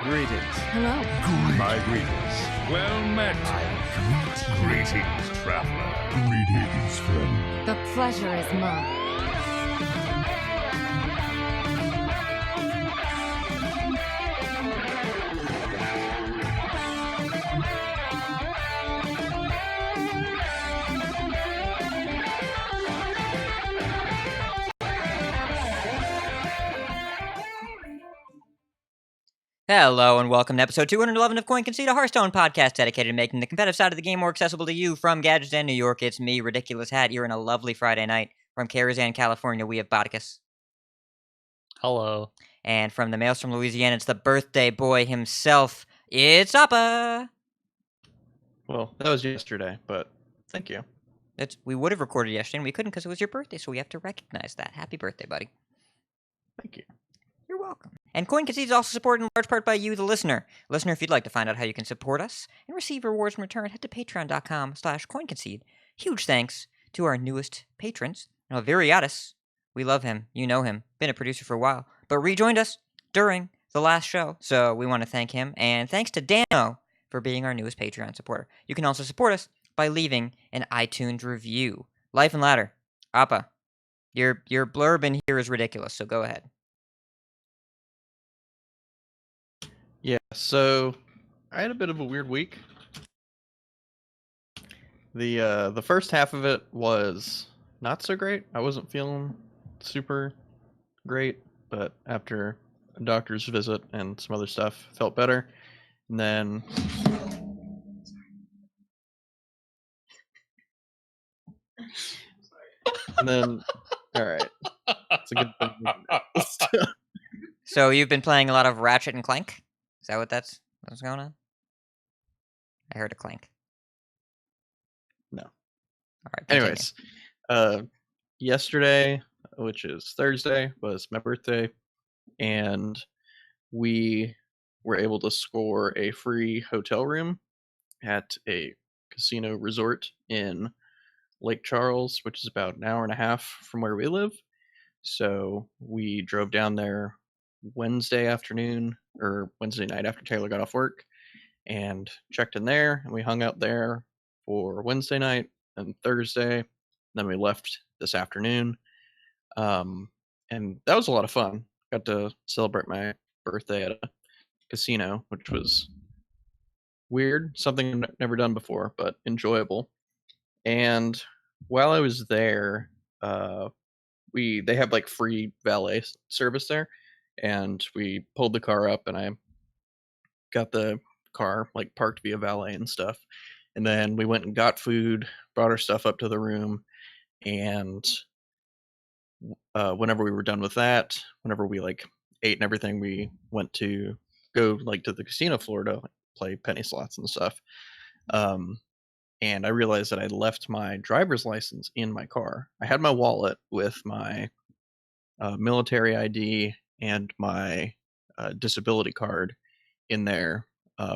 Greetings. Hello. My greetings. Well met. Greetings, traveler. Greetings, friend. The pleasure is mine. Hello and welcome to episode 211 of Coin Concede, a Hearthstone podcast dedicated to making the competitive side of the game more accessible to you. From Gadgetan, New York, it's me, Ridiculous Hat. You're in a lovely Friday night. From Karazhan, California, we have Botticus. Hello. And from the Maelstrom, Louisiana, it's the birthday boy himself. It's Appa. Well, that was yesterday, but thank you. We would have recorded yesterday, and we couldn't because it was your birthday, so we have to recognize that. Happy birthday, buddy. Thank you. You're welcome. And Coin Concede is also supported in large part by you, the listener. Listener, if you'd like to find out how you can support us and receive rewards in return, head to patreon.com/coinconcede. Huge thanks to our newest patrons. Now, Viriatus, we love him. You know him. Been a producer for a while, but rejoined us during the last show. So we want to thank him. And thanks to Dano for being our newest Patreon supporter. You can also support us by leaving an iTunes review. Life and Ladder. Appa, your blurb in here is ridiculous, so go ahead. Yeah, so I had a bit of a weird week. The first half of it was not so great. I wasn't feeling super great, but after a doctor's visit and some other stuff, felt better. And then all right. It's a good thing. So you've been playing a lot of Ratchet and Clank? Is that what's going on? I heard a clank. No. All right. Continue. Anyways, yesterday, which is Thursday, was my birthday, and we were able to score a free hotel room at a casino resort in Lake Charles, which is about an hour and a half from where we live. So we drove down there Wednesday afternoon or Wednesday night after Taylor got off work and checked in there, and we hung out there for Wednesday night and Thursday. Then we left this afternoon. And that was a lot of fun. Got to celebrate my birthday at a casino, which was weird, something I've never done before, but enjoyable. And while I was there, they have like free valet service there, and we pulled the car up, and I got the car like parked via valet and stuff. And then we went and got food, brought our stuff up to the room, and whenever we were done with that, whenever we like ate and everything, we went to go like to the casino floor to play penny slots and stuff. And I realized that I left my driver's license in my car. I had my wallet with my military ID and my disability card in there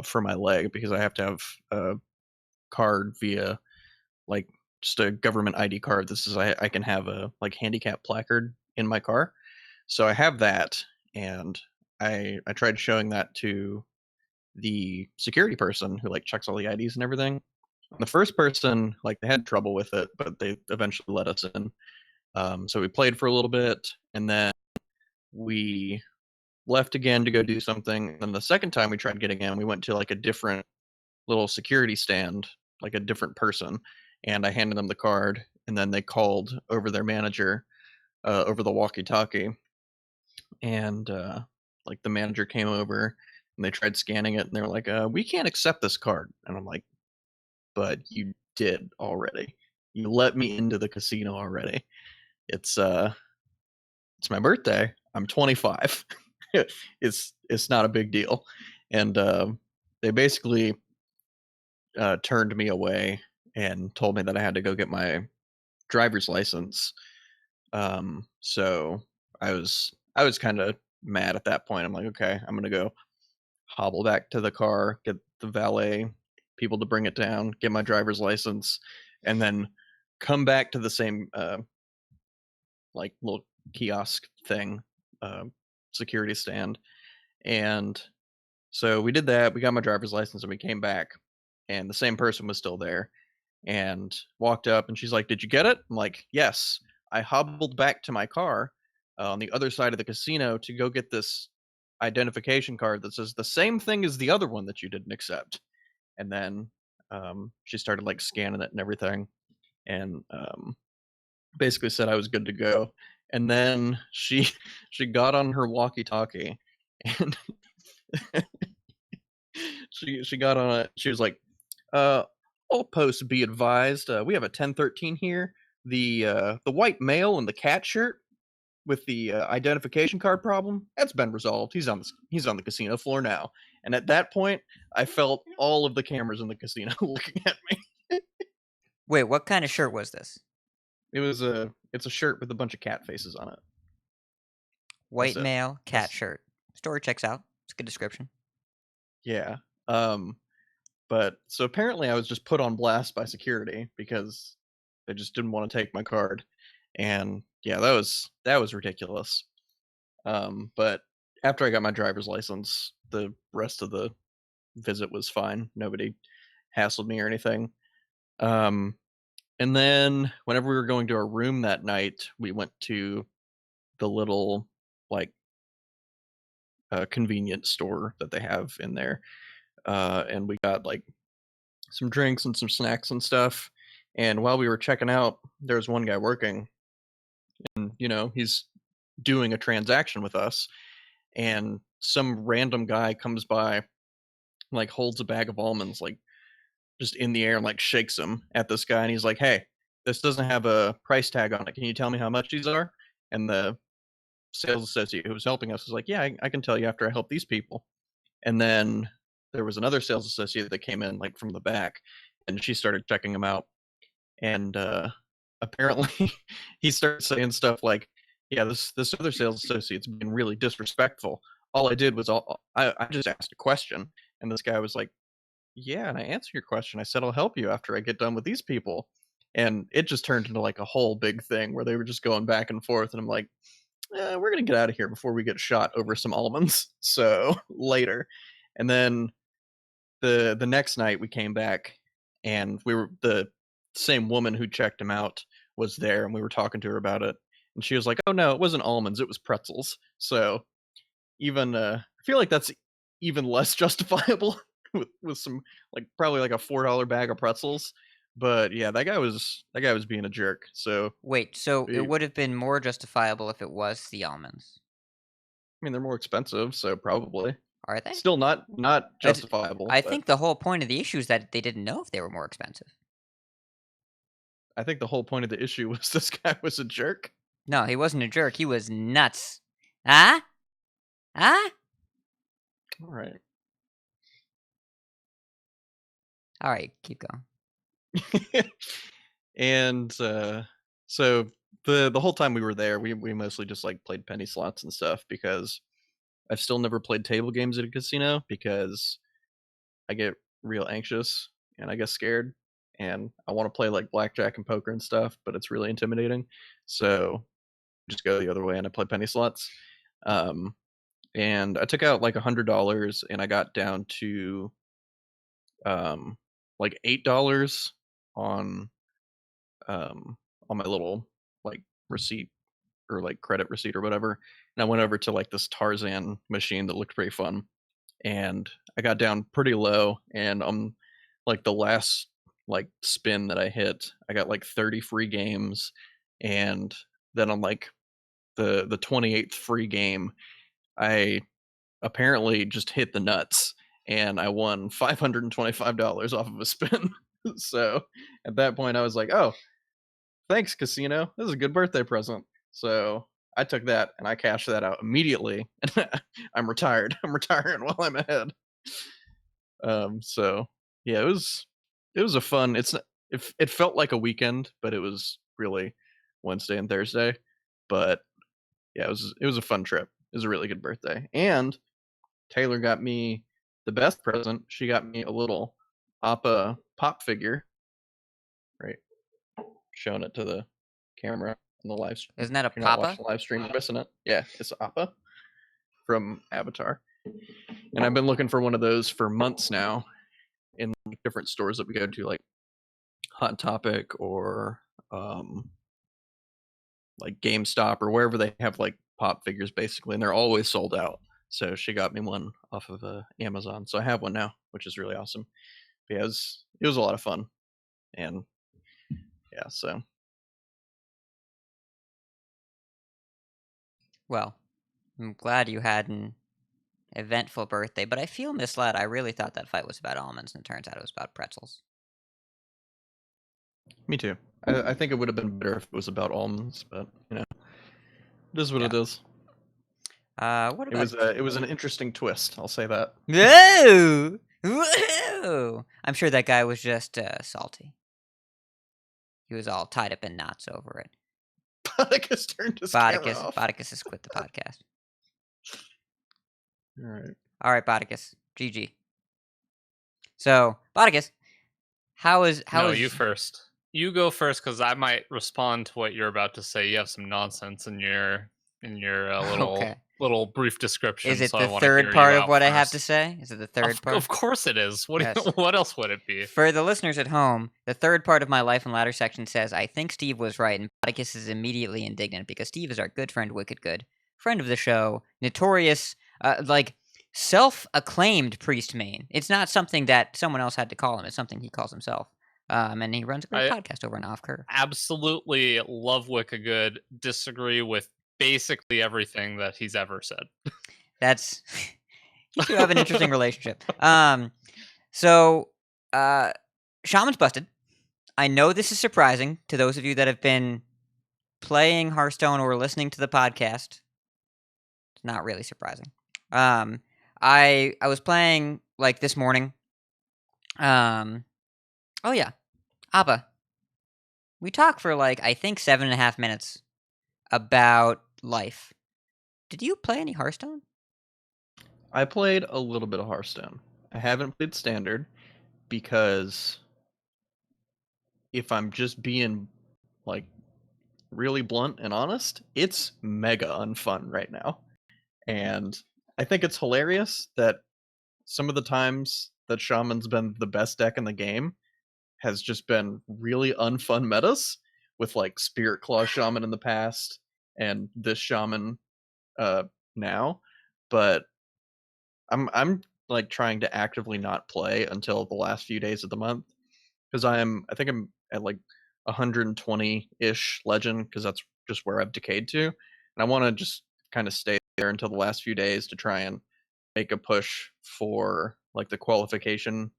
for my leg, because I have to have a card via like just a government ID card. I can have a like handicap placard in my car. So I have that, and I tried showing that to the security person who like checks all the IDs and everything. The first person, like, they had trouble with it, but they eventually let us in. So we played for a little bit, and then we left again to go do something. And then the second time we tried getting in, we went to like a different little security stand, like a different person, and I handed them the card, and then they called over their manager over the walkie-talkie, and like the manager came over, and they tried scanning it, and they were like, we can't accept this card. And I'm like, but you did already. You let me into the casino already. It's my birthday. I'm 25. It's not a big deal. And they basically turned me away and told me that I had to go get my driver's license. So I was kind of mad at that point. I'm like, okay, I'm gonna go hobble back to the car, get the valet people to bring it down, get my driver's license, and then come back to the same like little kiosk thing, security stand, and So we did that. We got my driver's license and we came back, and the same person was still there, and walked up and she's like, "Did you get it?" I'm like, "Yes." I hobbled back to my car on the other side of the casino to go get this identification card that says the same thing as the other one that you didn't accept. And then she started like scanning it and everything, and basically said I was good to go. And then she she got on her walkie-talkie and she got on it. She was like, all posts be advised, we have a 1013 here. The white male in the cat shirt with the identification card problem, that's been resolved. He's on the casino floor now." And at that point, I felt all of the cameras in the casino looking at me. Wait, what kind of shirt was this? It's a shirt with a bunch of cat faces on it. White That's it. male, cat shirt. Story checks out. It's a good description. Yeah. But so apparently I was just put on blast by security because they just didn't want to take my card. And yeah, that was ridiculous. But after I got my driver's license, the rest of the visit was fine. Nobody hassled me or anything. And then whenever we were going to our room that night, we went to the little like convenience store that they have in there, and we got like some drinks and some snacks and stuff. And while we were checking out, there was one guy working, and he's doing a transaction with us, and some random guy comes by, like holds a bag of almonds like just in the air and like shakes them at this guy, and he's like, "Hey, this doesn't have a price tag on it. Can you tell me how much these are?" And the sales associate who was helping us was like, "Yeah, I can tell you after I help these people." And then there was another sales associate that came in like from the back, and she started checking them out. And apparently he started saying stuff like, "Yeah, this other sales associate's been really disrespectful. All I did was I just asked a question." And this guy was like, "Yeah, and I answered your question. I said I'll help you after I get done with these people." And it just turned into like a whole big thing where they were just going back and forth, and I'm like, we're gonna get out of here before we get shot over some almonds. So later. And then the next night we came back, and we were the same woman who checked him out was there, and we were talking to her about it, and she was like, "Oh no, it wasn't almonds, it was pretzels." So even I feel like that's even less justifiable with some like probably like a $4 bag of pretzels. But yeah, that guy was being a jerk. So Wait, so we, it would have been more justifiable if it was the almonds. I mean, they're more expensive, so probably Are they? still not It's- justifiable. I but think the whole point of the issue is that they didn't know if they were more expensive. I think the whole point of the issue was this guy was a jerk. No, he wasn't a jerk. He was nuts. Huh? Huh? All right. All right, keep going. And so the whole time we were there, we mostly just like played penny slots and stuff because I've still never played table games at a casino because I get real anxious and I get scared, and I want to play like blackjack and poker and stuff, but it's really intimidating. So just go the other way and I play penny slots. And I took out like $100 and I got down to like $8 on on my little like receipt or like credit receipt or whatever. And I went over to like this Tarzan machine that looked pretty fun, and I got down pretty low, and like the last like spin that I hit, I got like 30 free games, and then on like the 28th free game, I apparently just hit the nuts, and I won $525 off of a spin. So at that point I was like, "Oh, thanks casino, this is a good birthday present." So I took that and I cashed that out immediately, and I'm retired. I'm retiring while I'm ahead. So yeah, it was a fun. It felt like a weekend, but it was really Wednesday and Thursday. But yeah, it was a fun trip. It was a really good birthday, and Taylor got me the best present. She got me a little Appa pop figure. Right, showing it to the camera on the live stream. Isn't that a If you're not papa? watching the live stream, you're missing it. Yeah, it's Appa from Avatar. And I've been looking for one of those for months now in different stores that we go to, like Hot Topic or like GameStop or wherever they have like pop figures, basically, and they're always sold out. So she got me one off of Amazon, so I have one now, which is really awesome. But yeah, it was a lot of fun, and yeah, so Well, I'm glad you had an eventful birthday, but I feel misled. I really thought that fight was about almonds, and it turns out it was about pretzels. me too. I think it would have been better if it was about almonds, but you know, it is what it is. What about It was an interesting twist. I'll say that. Whoa! Whoa! I'm sure that guy was just salty. He was all tied up in knots over it. Bodicus turned his camera off. Bodicus has quit the podcast. All right, Bodicus. GG. So, Bodicus, how is you first. You go first, because I might respond to what you're about to say. You have some nonsense in your little brief description. Is it so the I wanna third hear part you of out what I first. have to say? Is it the third part? Of course it is. Yes. What else would it be? For the listeners at home, the third part of my Life and Ladder section says, I think Steve was right, and Bodicus is immediately indignant because Steve is our good friend, Wicked Good, friend of the show, notorious, self-acclaimed priest main. It's not something that someone else had to call him. It's something he calls himself. And he runs a great podcast over on Off Curve. Absolutely love Wicked Good. Disagree with basically everything that he's ever said. That's you two have an interesting relationship. So Shaman's busted. I know this is surprising to those of you that have been playing Hearthstone or listening to the podcast. It's not really surprising. I was playing like this morning. Oh yeah, Abba. We talked for like I think 7.5 minutes about life. Did you play any Hearthstone? I played a little bit of Hearthstone. I haven't played Standard because if I'm just being like really blunt and honest, it's mega unfun right now. And I think it's hilarious that some of the times that Shaman's been the best deck in the game has just been really unfun metas with like Spirit Claw Shaman in the past and this Shaman now. But I'm like trying to actively not play until the last few days of the month because I think I'm at like 120-ish legend because that's just where I've decayed to, and I want to just kind of stay there until the last few days to try and make a push for like the qualification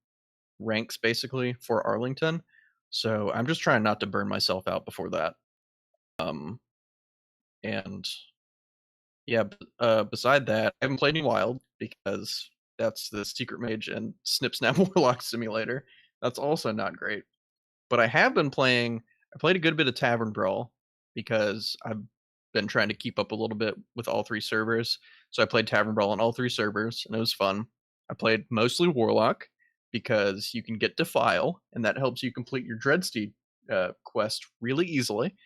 ranks basically for Arlington. So I'm just trying not to burn myself out before that. And yeah, beside that, I haven't played any Wild because that's the Secret Mage and Snip Snap Warlock Simulator. That's also not great. But I have been playing, I played a good bit of Tavern Brawl because I've been trying to keep up a little bit with all three servers. So I played Tavern Brawl on all three servers, and it was fun. I played mostly Warlock because you can get Defile, and that helps you complete your Dreadsteed quest really easily.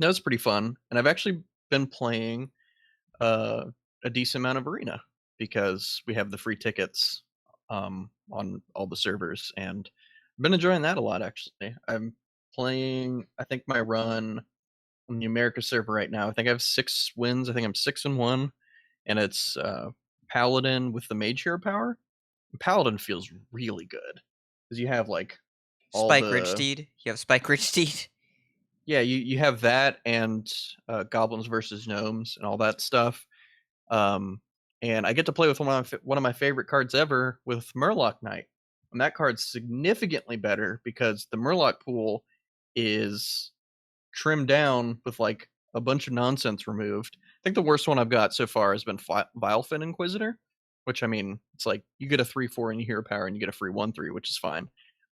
That was pretty fun. And I've actually been playing a decent amount of Arena because we have the free tickets on all the servers, and I've been enjoying that a lot, actually. I'm playing, I think my run on the America server right now, I think I have 6 wins. I think I'm 6-1, and it's Paladin with the Mage Hero power. Paladin feels really good because you have like all Spike Ridge Steed. You have Spike Ridge Steed. Yeah, you have that and Goblins versus Gnomes and all that stuff. And I get to play with one of my favorite cards ever with Murloc Knight. And that card's significantly better because the Murloc pool is trimmed down with like a bunch of nonsense removed. I think the worst one I've got so far has been Vilefin Inquisitor, which, I mean, it's like you get a 3/4 in your hero power and you get a free 1/3, which is fine.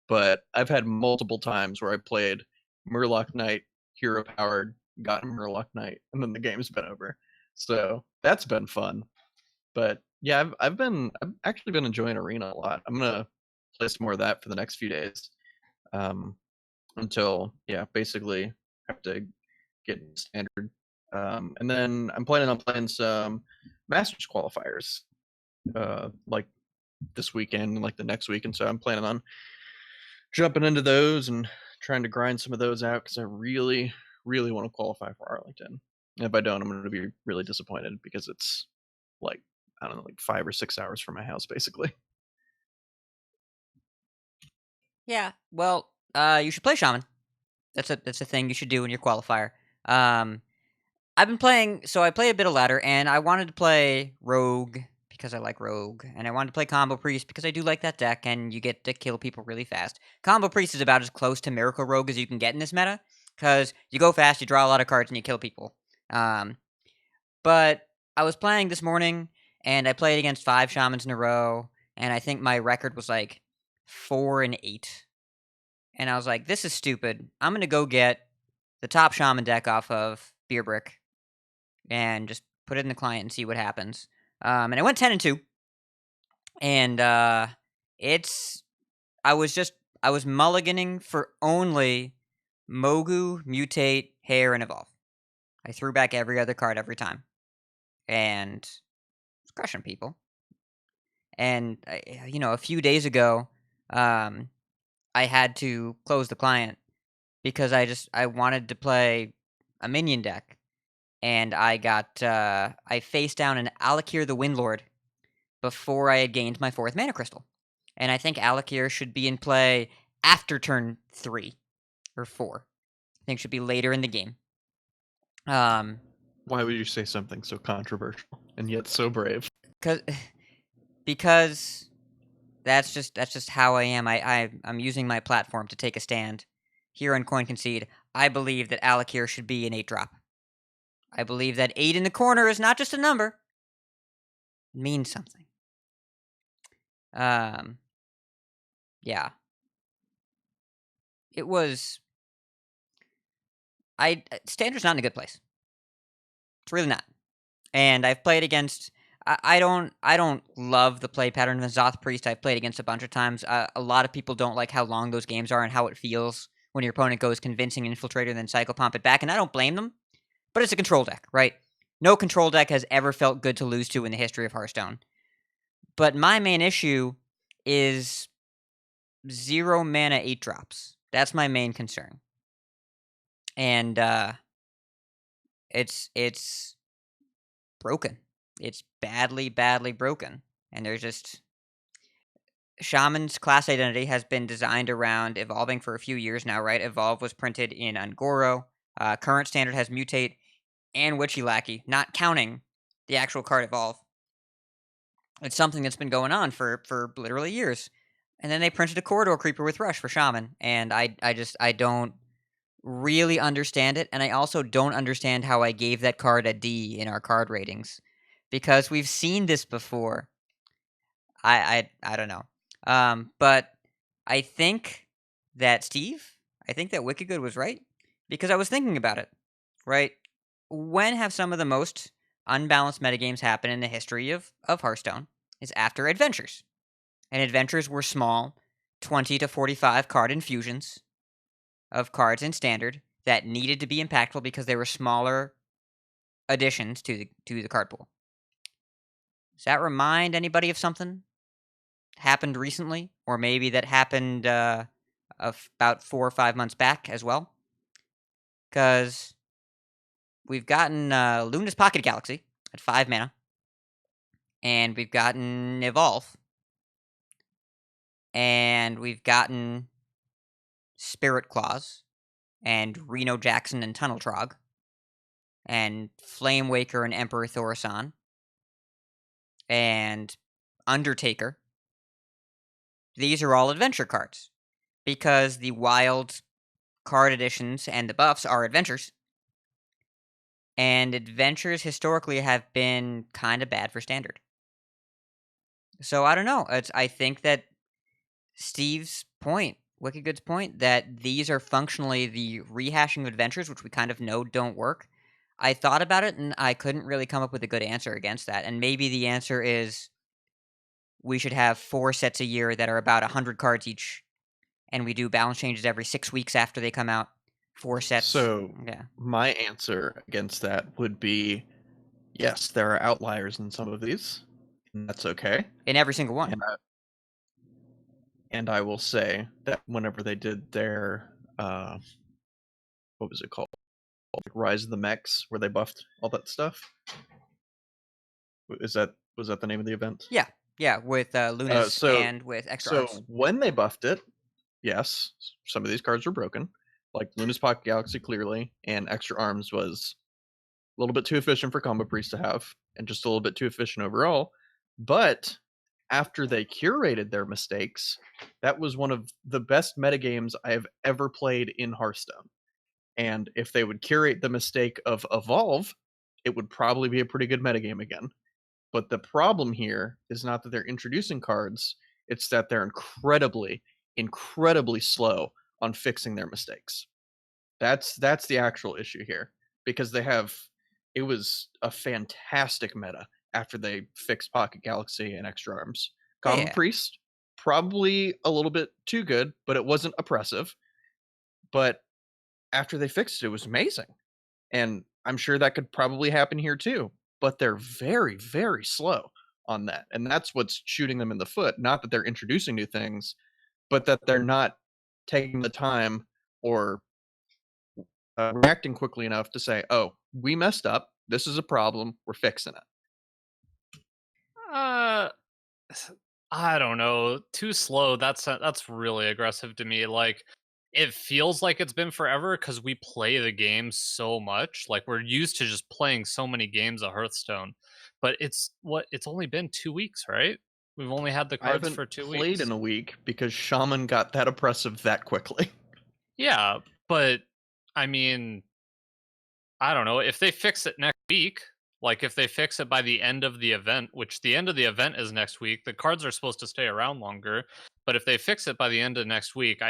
But I've had multiple times where I played Murloc Knight, hero powered, gotten Murloc Knight, and then the game's been over. So that's been fun. But yeah, I've actually been enjoying Arena a lot. I'm gonna play some more of that for the next few days. Until basically have to get Standard. And then I'm planning on playing some Masters qualifiers, like this weekend, like the next week, and so I'm planning on jumping into those and trying to grind some of those out because I really, really want to qualify for Arlington. And if I don't, I'm going to be really disappointed because it's like, I don't know, like 5 or 6 hours from my house, basically. Yeah. Well, you should play Shaman. That's a thing you should do in your qualifier. I've been playing, so I played a bit of ladder, and I wanted to play Rogue because I like Rogue, and I wanted to play Combo Priest because I do like that deck, and you get to kill people really fast. Combo Priest is about as close to Miracle Rogue as you can get in this meta, because you go fast, you draw a lot of cards, and you kill people. But I was playing this morning, and I played against 5 Shamans in a row, and I think my record was like 4-8. And I was like, this is stupid. I'm going to go get the top Shaman deck off of Beer Brick and just put it in the client and see what happens. And I went 10-2. And I was mulliganing for only Mogu, Mutate, Hair, and Evolve. I threw back every other card every time. And was crushing people. And, a few days ago, I had to close the client because I wanted to play a minion deck. And I faced down an Alakir the Windlord before I had gained my 4th mana crystal. And I think Alakir should be in play after turn 3 or 4. I think it should be later in the game. Why would you say something so controversial and yet so brave? Because that's just how I am. I'm using my platform to take a stand. Here on Coin Concede, I believe that Alakir should be an 8-drop. I believe that 8 in the corner is not just a number. It means something. Yeah. It was... Standard's not in a good place. It's really not. And I've played against... I don't love the play pattern of the Zoth Priest. I've played against a bunch of times. A lot of people don't like how long those games are and how it feels when your opponent goes Convincing Infiltrator and then Cycle Pump it back, and I don't blame them. But it's a control deck, right? No control deck has ever felt good to lose to in the history of Hearthstone. But my main issue is 0 mana 8-drops. That's my main concern. And it's broken. It's badly, badly broken. And there's just... Shaman's class identity has been designed around evolving for a few years now, right? Evolve was printed in Ungoro. Current standard has Mutate and Witchy Lackey, not counting the actual card Evolve. It's something that's been going on for literally years. And then they printed a Corridor Creeper with Rush for Shaman, and I don't really understand it, and I also don't understand how I gave that card a D in our card ratings, because we've seen this before. I don't know. But I think that Wicked Good was right, because I was thinking about it, right? When have some of the most unbalanced metagames happen in the history of Hearthstone is after Adventures. And Adventures were small, 20 to 45 card infusions of cards in Standard that needed to be impactful because they were smaller additions to the card pool. Does that remind anybody of something happened recently? Or maybe that happened about 4 or 5 months back as well? Because we've gotten Luna's Pocket Galaxy at 5 mana. And we've gotten Evolve. And we've gotten Spirit Claws. And Reno Jackson and Tunnel Trog. And Flame Waker and Emperor Thaurissan. And Undertaker. These are all adventure cards. Because the wild card additions and the buffs are adventures. And adventures historically have been kind of bad for Standard. So I don't know. I think that Steve's point, Wicked Good's point, that these are functionally the rehashing of adventures, which we kind of know don't work. I thought about it, and I couldn't really come up with a good answer against that. And maybe the answer is we should have 4 sets a year that are about 100 cards each, and we do balance changes every 6 weeks after they come out. 4 sets. So yeah. My answer against that would be Yes, there are outliers in some of these, and that's okay. In every single one. And I will say that whenever they did their what was it called? Like Rise of the Mechs, where they buffed all that stuff. Was that the name of the event? Yeah, with Luna's and with extra arts. So when they buffed it, yes, some of these cards were broken. Like Luna's Pocket Galaxy clearly, and Extra Arms was a little bit too efficient for Combo Priest to have, and just a little bit too efficient overall. But after they curated their mistakes, that was one of the best metagames I have ever played in Hearthstone. And if they would curate the mistake of Evolve, it would probably be a pretty good metagame again. But the problem here is not that they're introducing cards, it's that they're incredibly, incredibly slow on fixing their mistakes. That's the actual issue here. Because it was a fantastic meta after they fixed Pocket Galaxy and Extra Arms. Common Priest, probably a little bit too good, but it wasn't oppressive. But after they fixed it, it was amazing. And I'm sure that could probably happen here too. But they're very, very slow on that. And that's what's shooting them in the foot. Not that they're introducing new things, but that they're not taking the time or reacting quickly enough to say, oh, we messed up. This is a problem. We're fixing it. I don't know. Too slow. That's really aggressive to me. Like, it feels like it's been forever because we play the game so much. Like, we're used to just playing so many games of Hearthstone. But it's only been 2 weeks, right? We've only had the cards for 2 weeks. I haven't played in a week because Shaman got that oppressive that quickly. Yeah, but I mean, I don't know. If they fix it next week, like if they fix it by the end of the event, which the end of the event is next week, the cards are supposed to stay around longer. But if they fix it by the end of next week,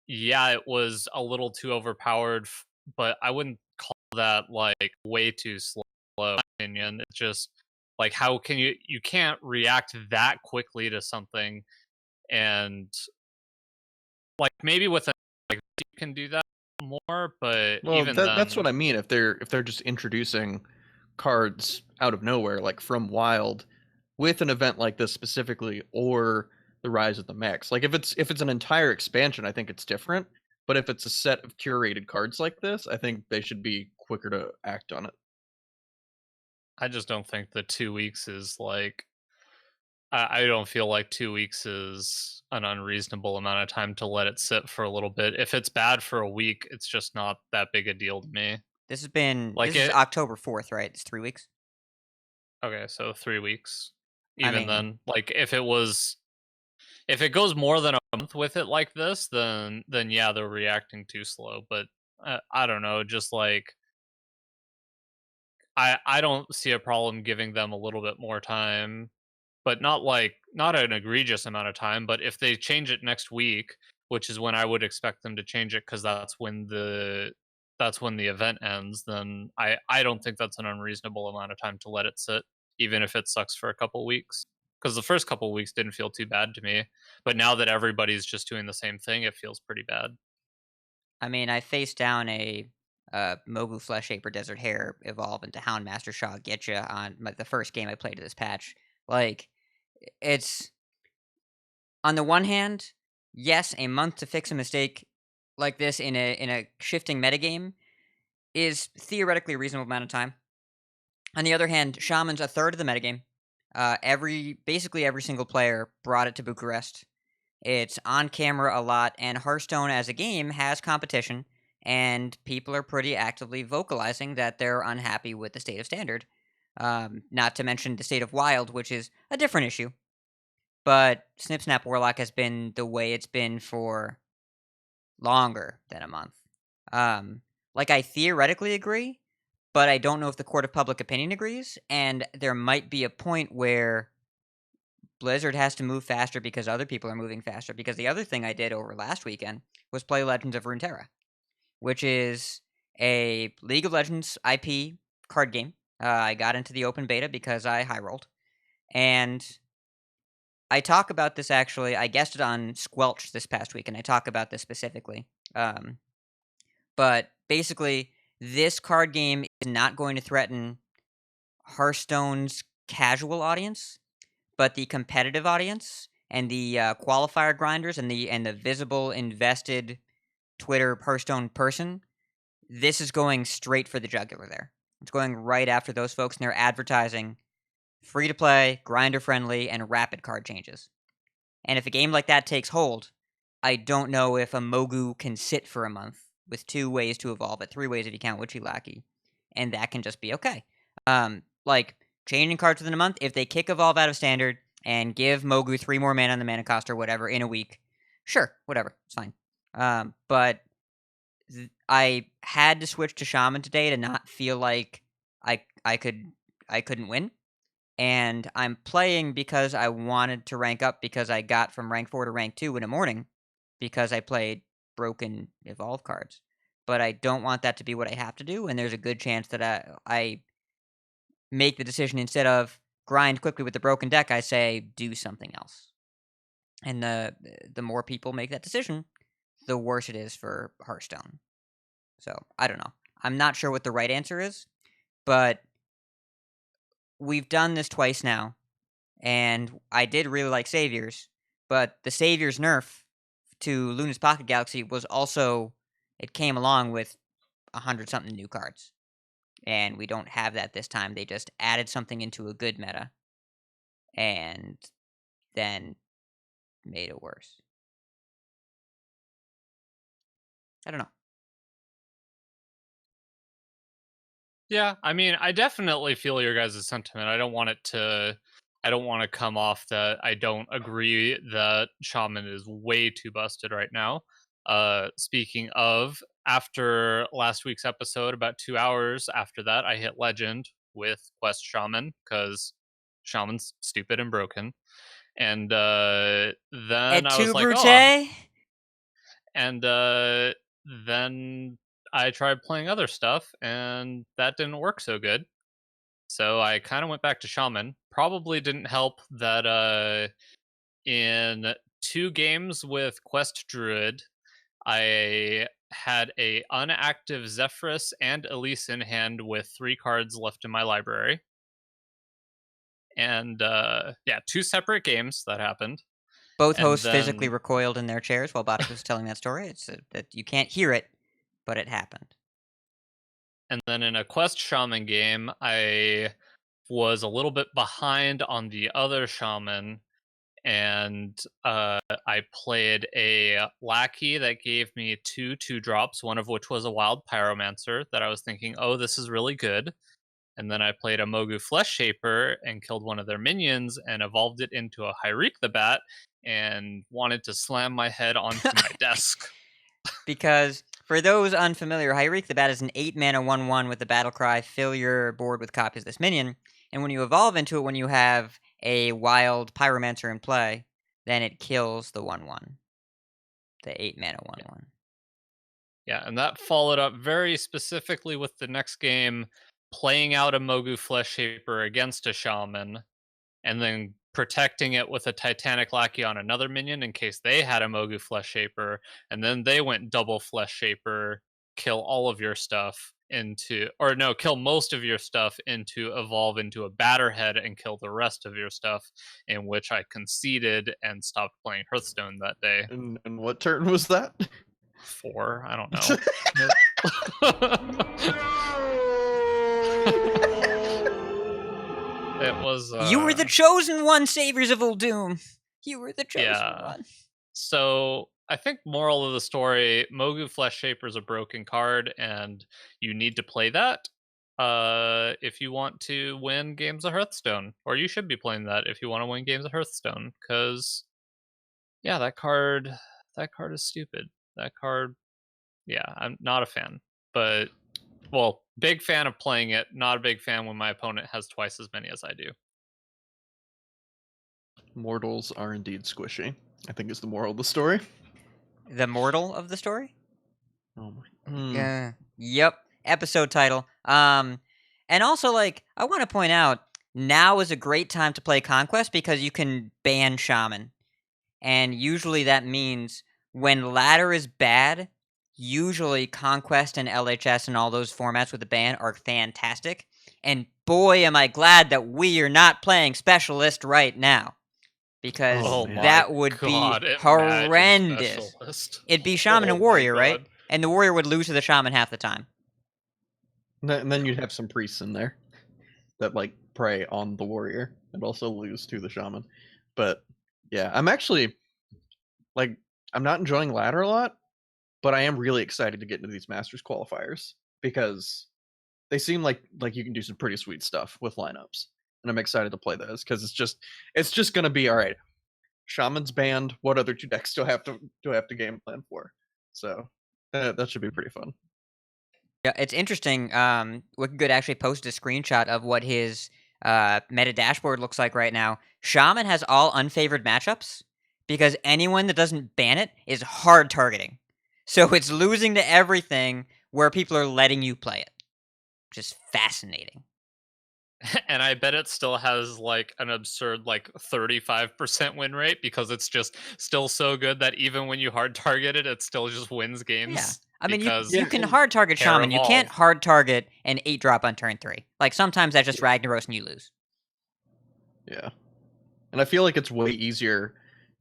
yeah, it was a little too overpowered, but I wouldn't call that like way too slow, in my opinion. It's just like, how can you can't react that quickly to something, and like maybe with you can do that more, but well, even that's what I mean. If they're just introducing cards out of nowhere, like from Wild, with an event like this specifically, or the Rise of the Mechs, like if it's an entire expansion, I think it's different. But if it's a set of curated cards like this, I think they should be quicker to act on it. I just don't think the 2 weeks is like. I don't feel like 2 weeks is an unreasonable amount of time to let it sit for a little bit. If it's bad for a week, it's just not that big a deal to me. This is October 4th, right? It's 3 weeks. Okay, so 3 weeks. Then, like if it goes more than a month with it like this, then yeah, they're reacting too slow. But I don't know, just like I don't see a problem giving them a little bit more time. But not an egregious amount of time. But if they change it next week, which is when I would expect them to change it, because that's when the event ends, then I don't think that's an unreasonable amount of time to let it sit, even if it sucks for a couple weeks. Because the first couple weeks didn't feel too bad to me, but now that everybody's just doing the same thing, it feels pretty bad. I mean, I faced down a Mogu Flesh Aper Desert Hare evolve into Houndmaster Shaw Getcha on the first game I played of this patch. Like, it's on the one hand, yes, a month to fix a mistake like this in a shifting metagame is theoretically a reasonable amount of time. On the other hand, Shaman's a third of the metagame. Basically every single player brought it to Bucharest. It's on camera a lot, and Hearthstone as a game has competition, and people are pretty actively vocalizing that they're unhappy with the state of Standard. Not to mention the state of Wild, which is a different issue. But Snip Snap Warlock has been the way it's been for longer than a month. I theoretically agree, but I don't know if the court of public opinion agrees, and there might be a point where Blizzard has to move faster because other people are moving faster. Because the other thing I did over last weekend was play Legends of Runeterra, which is a League of Legends IP card game. I got into the open beta because I high rolled, and I talk about this actually. I guested on Squelch this past week, and I talk about this specifically. But basically, this card game is not going to threaten Hearthstone's casual audience, but the competitive audience and the qualifier grinders and the visible invested Twitter Hearthstone person. This is going straight for the jugular there. It's going right after those folks, and they're advertising free to play, grinder friendly, and rapid card changes. And if a game like that takes hold, I don't know if a Mogu can sit for a month with 2 ways to evolve it, 3 ways if you count Witchy-Lackey, and that can just be okay. Like, changing cards within a month, if they kick Evolve out of Standard and give Mogu 3 more mana on the mana cost or whatever in a week, sure, whatever, it's fine. But I had to switch to Shaman today to not feel like I couldn't win. And I'm playing because I wanted to rank up, because I got from rank 4 to rank 2 in the morning because I played broken Evolve cards. But I don't want that to be what I have to do, and there's a good chance that I make the decision, instead of grind quickly with the broken deck, I say do something else. And the more people make that decision, the worse it is for Hearthstone. So, I don't know. I'm not sure what the right answer is, but we've done this twice now, and I did really like Saviors, but the Saviors nerf to Luna's Pocket Galaxy was also, it came along with 100-something new cards. And we don't have that this time. They just added something into a good meta, and then made it worse. I don't know. Yeah, I mean, I definitely feel your guys' sentiment. I don't want to come off that I don't agree that Shaman is way too busted right now. Speaking of, after last week's episode, about 2 hours after that, I hit Legend with Quest Shaman, because Shaman's stupid and broken. And then I was like, oh. And then I tried playing other stuff, and that didn't work so good. So I kind of went back to Shaman. Probably didn't help that in 2 games with Quest Druid, I had a unactive Zephyrus and Elise in hand with 3 cards left in my library. And 2 separate games that happened. Both hosts physically recoiled in their chairs while Badak was telling that story. It's that you can't hear it, but it happened. And then in a Quest Shaman game, I was a little bit behind on the other Shaman, and I played a Lackey that gave me 2 2-drops, one of which was a Wild Pyromancer that I was thinking, oh, this is really good. And then I played a Mogu Flesh Shaper and killed one of their minions and evolved it into a Hyreek the Bat and wanted to slam my head onto my desk. Because, for those unfamiliar, Hyreek the Bat is an 8-mana 1/1 with the battle cry, fill your board with copies of this minion, and when you evolve into it, when you have a Wild Pyromancer in play, then it kills the 1/1. The 8-mana 1/1. Yeah, and that followed up very specifically with the next game, playing out a Mogu Flesh Shaper against a Shaman, and then protecting it with a Titanic Lackey on another minion in case they had a Mogu Flesh Shaper, and then they went double Flesh Shaper, kill all of your stuff kill most of your stuff into evolve into a Batterhead and kill the rest of your stuff, in which I conceded and stopped playing Hearthstone that day. And what turn was that? 4, I don't know. It was. You were the chosen one, Saviors of Uldum. You were the chosen one. So I think moral of the story: Mogu Flesh Shaper is a broken card, and you need to play that if you want to win games of Hearthstone, or you should be playing that if you want to win games of Hearthstone. Because that card is stupid. That card, I'm not a fan. But big fan of playing it, not a big fan when my opponent has twice as many as I do. Mortals are indeed squishy, I think is the moral of the story. The mortal of the story? Oh my. Yeah. Yep. Episode title. And also, I want to point out, now is a great time to play Conquest because you can ban Shaman. And usually that means when ladder is bad, usually Conquest and LHS and all those formats with the ban are fantastic. And boy, am I glad that we are not playing Specialist right now. Because Oh, man. that would God, be imagine horrendous. Specialist. It'd be Shaman Oh and my Warrior, right? God. And the Warrior would lose to the Shaman half the time. And then you'd have some priests in there that like prey on the warrior and also lose to the shaman. But yeah, I'm actually like I'm not enjoying ladder a lot, but I am really excited to get into these Masters qualifiers because they seem like you can do some pretty sweet stuff with lineups, and I'm excited to play those because it's just gonna be all right. Shaman's banned. What other 2 decks do I have to game plan for? So that should be pretty fun. Yeah, it's interesting. Wicked actually posted a screenshot of what his meta dashboard looks like right now. Shaman has all unfavored matchups because anyone that doesn't ban it is hard targeting. So it's losing to everything where people are letting you play it, which is fascinating. And I bet it still has like an absurd like 35% win rate because it's just still so good that even when you hard target it, it still just wins games. Yeah. I mean, because you can hard target Hair Shaman. You can't Evolve. hard target an 8-drop on turn 3. Like, sometimes that's just Ragnaros and you lose. Yeah. And I feel like it's way easier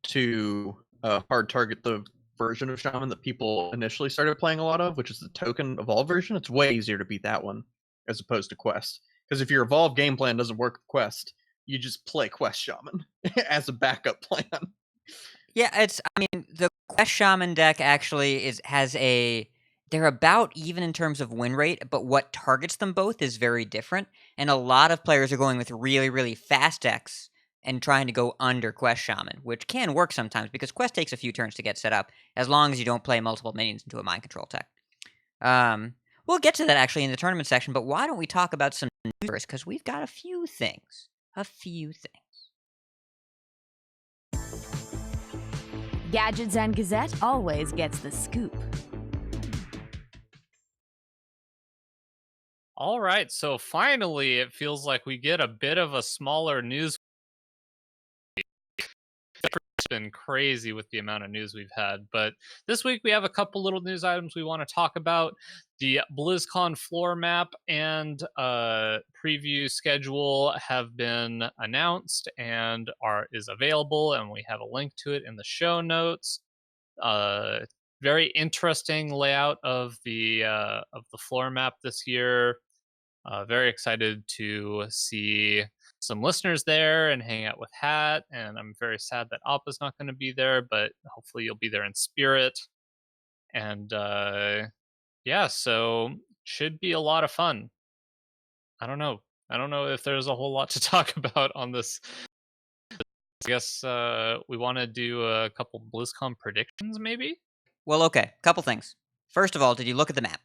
to hard target the version of Shaman that people initially started playing a lot of, which is the token evolve version. It's way easier to beat that one as opposed to Quest. Because if your evolve game plan doesn't work with Quest, you just play Quest Shaman as a backup plan. Yeah, I mean, the Quest Shaman deck actually they're about even in terms of win rate, but what targets them both is very different. And a lot of players are going with really, really fast decks and trying to go under Quest Shaman, which can work sometimes because Quest takes a few turns to get set up, as long as you don't play multiple minions into a mind control tech. We'll get to that actually in the tournament section, but why don't we talk about some news first? Because we've got a few things. Gadgets and Gazette always gets the scoop. All right, so finally it feels like we get a bit of a smaller news. It's been crazy with the amount of news we've had, but this week we have a couple little news items we want to talk about. The BlizzCon floor map and preview schedule have been announced and is available, and we have a link to it in the show notes. Very interesting layout of the floor map this year. Very excited to see some listeners there and hang out with Hat, and I'm very sad that Appa's not going to be there, but hopefully you'll be there in spirit. And yeah, so should be a lot of fun. I don't know if there's a whole lot to talk about on this. I guess we want to do a couple BlizzCon predictions, maybe? Well, okay, couple things. First of all, did you look at the map?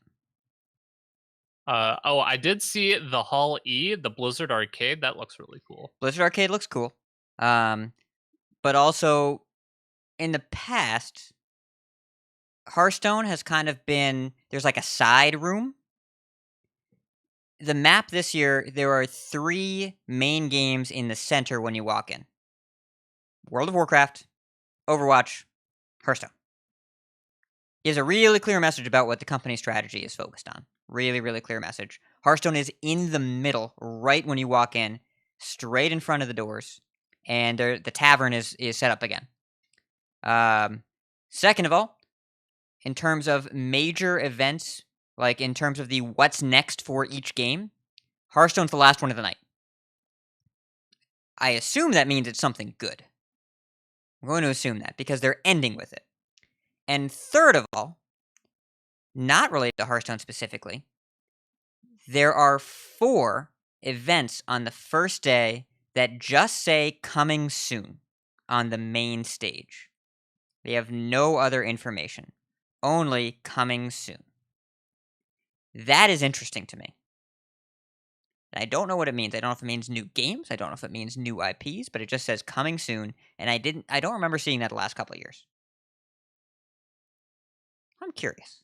I did see the Hall E, the Blizzard Arcade. That looks really cool. Blizzard Arcade looks cool. But also, in the past, Hearthstone has kind of been, there's like a side room. The map this year, there are 3 main games in the center when you walk in. World of Warcraft, Overwatch, Hearthstone. Gives a really clear message about what the company's strategy is focused on. Really, really clear message. Hearthstone is in the middle, right when you walk in, straight in front of the doors, and the tavern is set up again. Second of all, in terms of major events, like in terms of the what's next for each game, Hearthstone's the last one of the night. I assume that means it's something good. I'm going to assume that, because they're ending with it. And third of all, not related to Hearthstone specifically, there are 4 events on the first day that just say coming soon on the main stage. They have no other information, only coming soon. That is interesting to me. I don't know what it means. I don't know if it means new games. I don't know if it means new IPs, but it just says coming soon, and I don't remember seeing that the last couple of years. I'm curious.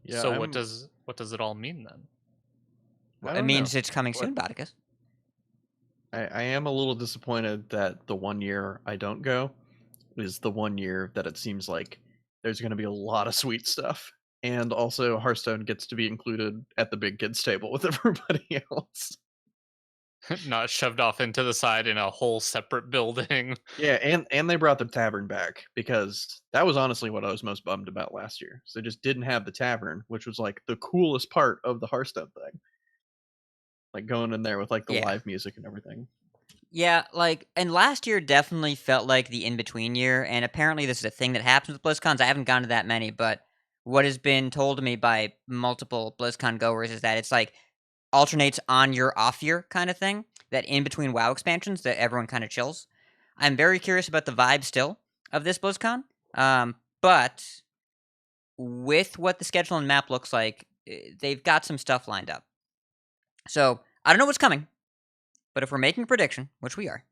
Yeah, So what does it all mean then? I It don't means know. it's coming soon, Botticus. I am a little disappointed that the 1 year I don't go is the one year that it seems like there's going to be a lot of sweet stuff. And also, Hearthstone gets to be included at the big kids table with everybody else. Not shoved off into the side in a whole separate building. Yeah, and they brought the tavern back, because that was honestly what I was most bummed about last year. So they just didn't have the tavern, which was like the coolest part of the Hearthstone thing. Like going in there with like the Yeah. live music and everything. Yeah, like, and last year definitely felt like the in-between year, and apparently this is a thing that happens with BlizzCons. I haven't gone to that many, but what has been told to me by multiple BlizzCon goers is that it's like alternates on year, off year kind of thing, that in between WoW expansions that everyone kind of chills. I'm very curious about the vibe still of this BlizzCon, but with what the schedule and map looks like, they've got some stuff lined up. So, I don't know what's coming, but if we're making a prediction, which we are,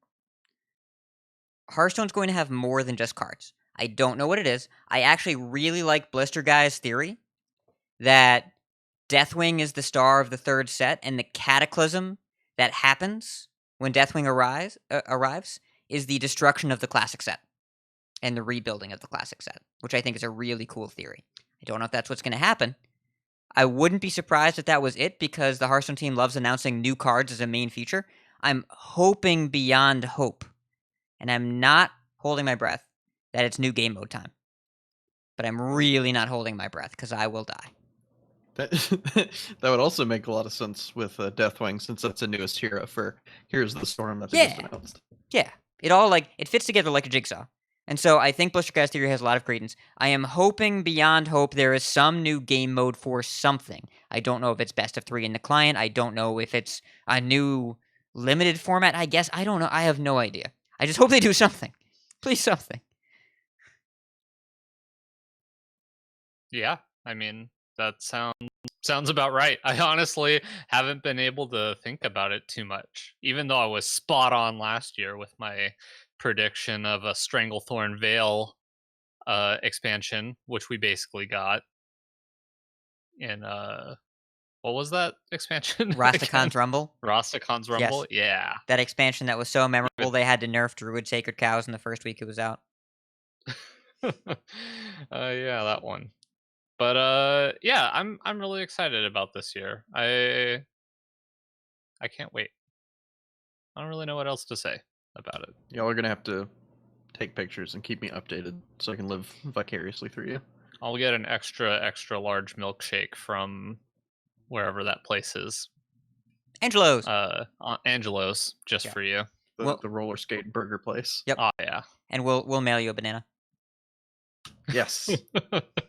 Hearthstone's going to have more than just cards. I don't know what it is. I actually really like Blister Guy's theory that Deathwing is the star of the third set, and the cataclysm that happens when Deathwing arrives is the destruction of the classic set and the rebuilding of the classic set, which I think is a really cool theory. I don't know if that's what's going to happen. I wouldn't be surprised if that was it, because the Hearthstone team loves announcing new cards as a main feature. I'm hoping beyond hope, and I'm not holding my breath, that it's new game mode time. But I'm really not holding my breath, because I will die. That that would also make a lot of sense with Deathwing, since that's the newest hero for Here's the Storm that they just announced. Yeah, it all it fits together like a jigsaw. And so I think Blister Guy's theory has a lot of credence. I am hoping beyond hope there is some new game mode for something. I don't know if it's best of 3 in the client. I don't know if it's a new limited format, I guess. I don't know. I have no idea. I just hope they do something. Please, something. Yeah, I mean, that sounds about right. I honestly haven't been able to think about it too much, even though I was spot on last year with my prediction of a Stranglethorn Veil expansion, which we basically got in what was that expansion? Rastakon's Rumble. Rastakon's Rumble. Yes. Yeah. That expansion that was so memorable they had to nerf Druid Sacred Cows in the first week it was out. Yeah, that one. But yeah, I'm really excited about this year. I can't wait. I don't really know what else to say about it. Y'all are gonna have to take pictures and keep me updated so I can live vicariously through you. I'll get an extra large milkshake from wherever that place is. Angelo's. Angelo's, just Yeah. for you. The roller skate burger place. Yep. Oh yeah. And we'll mail you a banana. Yes,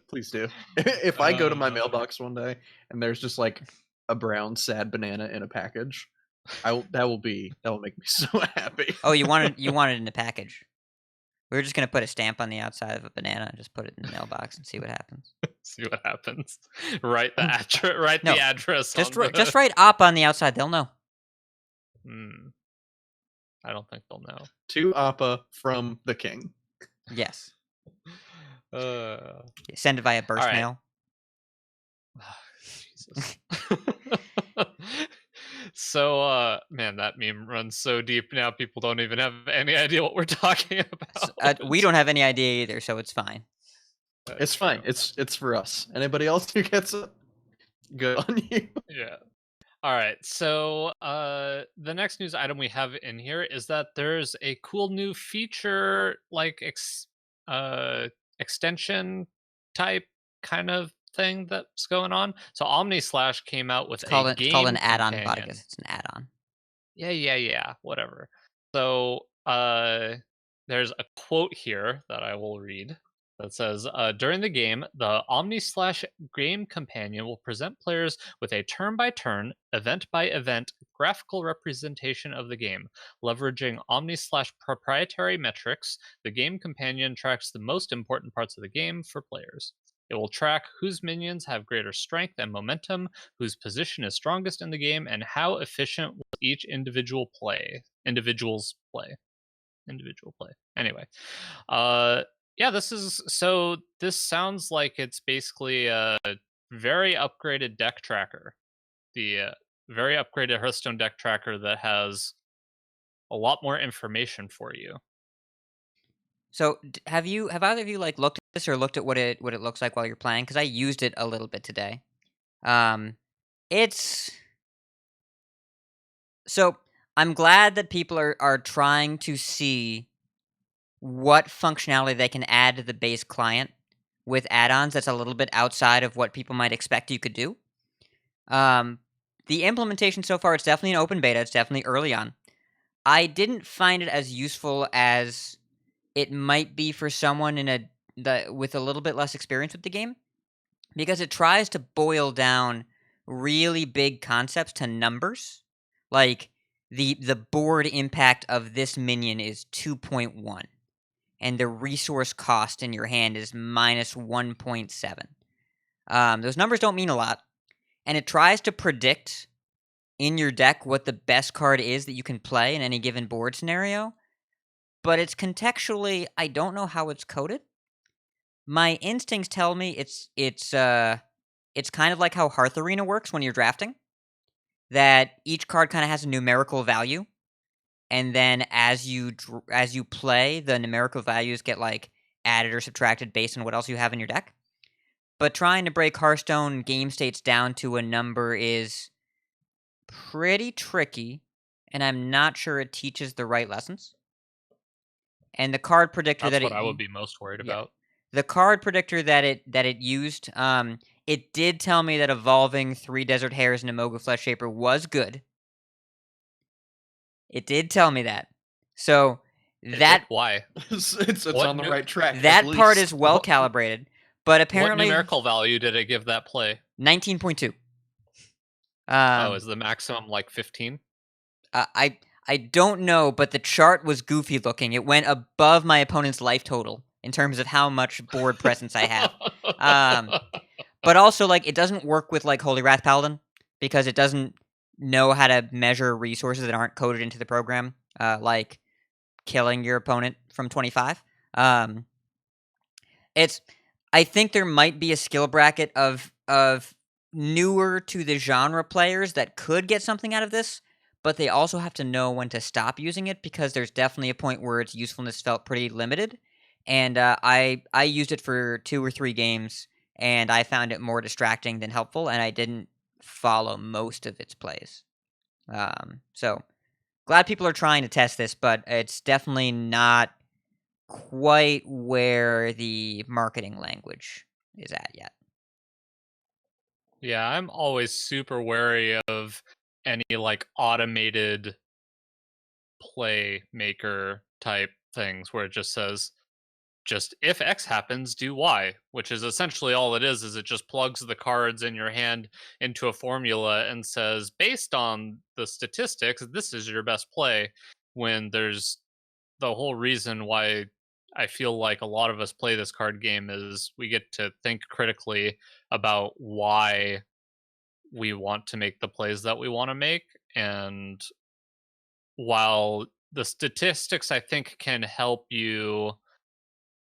please do. If I go to my mailbox one day and there's just like a brown sad banana in a package, that will make me so happy. Oh, you want it in a package. We were just gonna put a stamp on the outside of a banana and just put it in the mailbox and see what happens. See what happens. Write the address. Write No, the address. Just on just write op on the outside. They'll know. I don't think they'll know. To Appa from the king. Yes. Uh, Send it via burst all right. mail. Jesus. So, man, that meme runs so deep now. People don't even have any idea what we're talking about. We don't have any idea either, so it's fine. It's fine. It's for us. Anybody else who gets it, good on you. Yeah. All right. So, the next news item we have in here is that there's a cool new feature, like extension type kind of thing that's going on. So Omnislash came out with It's called an add-on companion. podcast. It's an add-on. Yeah, whatever. So there's a quote here that I will read that says, during the game, the Omnislash game companion will present players with a turn-by-turn, event-by-event graphical representation of the game. Leveraging Omnislash proprietary metrics, the game companion tracks the most important parts of the game for players. It will track whose minions have greater strength and momentum, whose position is strongest in the game, and how efficient will each individuals play. Anyway, yeah, this sounds like it's basically a very upgraded deck tracker. The very upgraded Hearthstone deck tracker that has a lot more information for you. So have either of you like looked at this or looked at what it looks like while you're playing? Because I used it a little bit today. It's so I'm glad that people are trying to see what functionality they can add to the base client with add-ons that's a little bit outside of what people might expect you could do. The implementation so far, it's definitely an open beta. It's definitely early on. I didn't find it as useful as it might be for someone with a little bit less experience with the game, because it tries to boil down really big concepts to numbers. Like the board impact of this minion is 2.1, and the resource cost in your hand is minus 1.7. Those numbers don't mean a lot, and it tries to predict in your deck what the best card is that you can play in any given board scenario, but it's contextually, I don't know how it's coded. My instincts tell me it's kind of like how Hearth Arena works when you're drafting, that each card kind of has a numerical value, and then as you play, the numerical values get like added or subtracted based on what else you have in your deck. But trying to break Hearthstone game states down to a number is pretty tricky, and I'm not sure it teaches the right lessons. And the card predictor That's what I would be most worried about. The card predictor that it used, it did tell me that evolving 3 Desert Hares into Moga Flesh Shaper was good. It did tell me that. So that why? it's on the right track. That part is well calibrated, but apparently what numerical value did it give that play? 19.2. Is the maximum like 15? I don't know, but the chart was goofy looking. It went above my opponent's life total in terms of how much board presence I have. But also, like, it doesn't work with like Holy Wrath Paladin because it doesn't know how to measure resources that aren't coded into the program, like killing your opponent from 25. I think there might be a skill bracket of newer to the genre players that could get something out of this, but they also have to know when to stop using it, because there's definitely a point where its usefulness felt pretty limited. And I used it for 2 or 3 games, and I found it more distracting than helpful, and I didn't follow most of its plays. So glad people are trying to test this, but it's definitely not quite where the marketing language is at yet. Yeah, I'm always super wary of any like automated play maker type things where it just says, just if X happens, do Y, which is essentially all it is it just plugs the cards in your hand into a formula and says, based on the statistics, this is your best play, when there's the whole reason why I feel like a lot of us play this card game is we get to think critically about why we want to make the plays that we want to make. And while the statistics, I think, can help you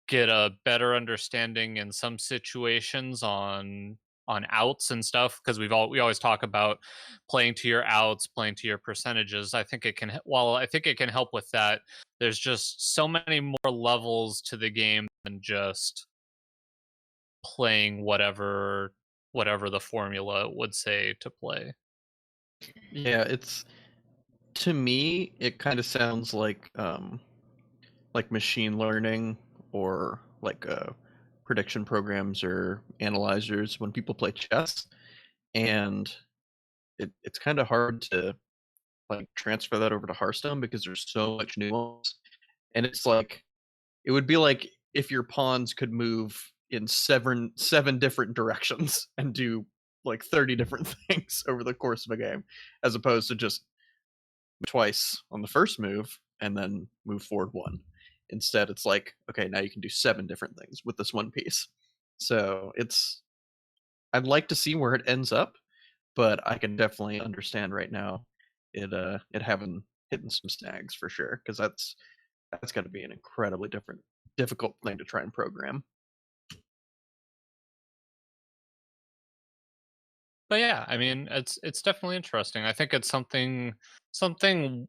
get a better understanding in some situations on outs and stuff, because we always talk about playing to your outs, playing to your percentages. I think it can help with that. There's just so many more levels to the game than just playing whatever the formula would say to play. Yeah, to me it kind of sounds like machine learning, or like prediction programs or analyzers when people play chess, and it's kind of hard to like transfer that over to Hearthstone because there's so much nuance. And it's like, it would be like if your pawns could move in seven different directions and do like 30 different things over the course of a game, as opposed to just twice on the first move and then move forward 1. Instead, it's like, okay, now you can do 7 different things with this one piece. So I'd like to see where it ends up, but I can definitely understand right now it having hitting some snags for sure, because that's got to be an incredibly difficult thing to try and program. But yeah, I mean, it's definitely interesting. I think it's something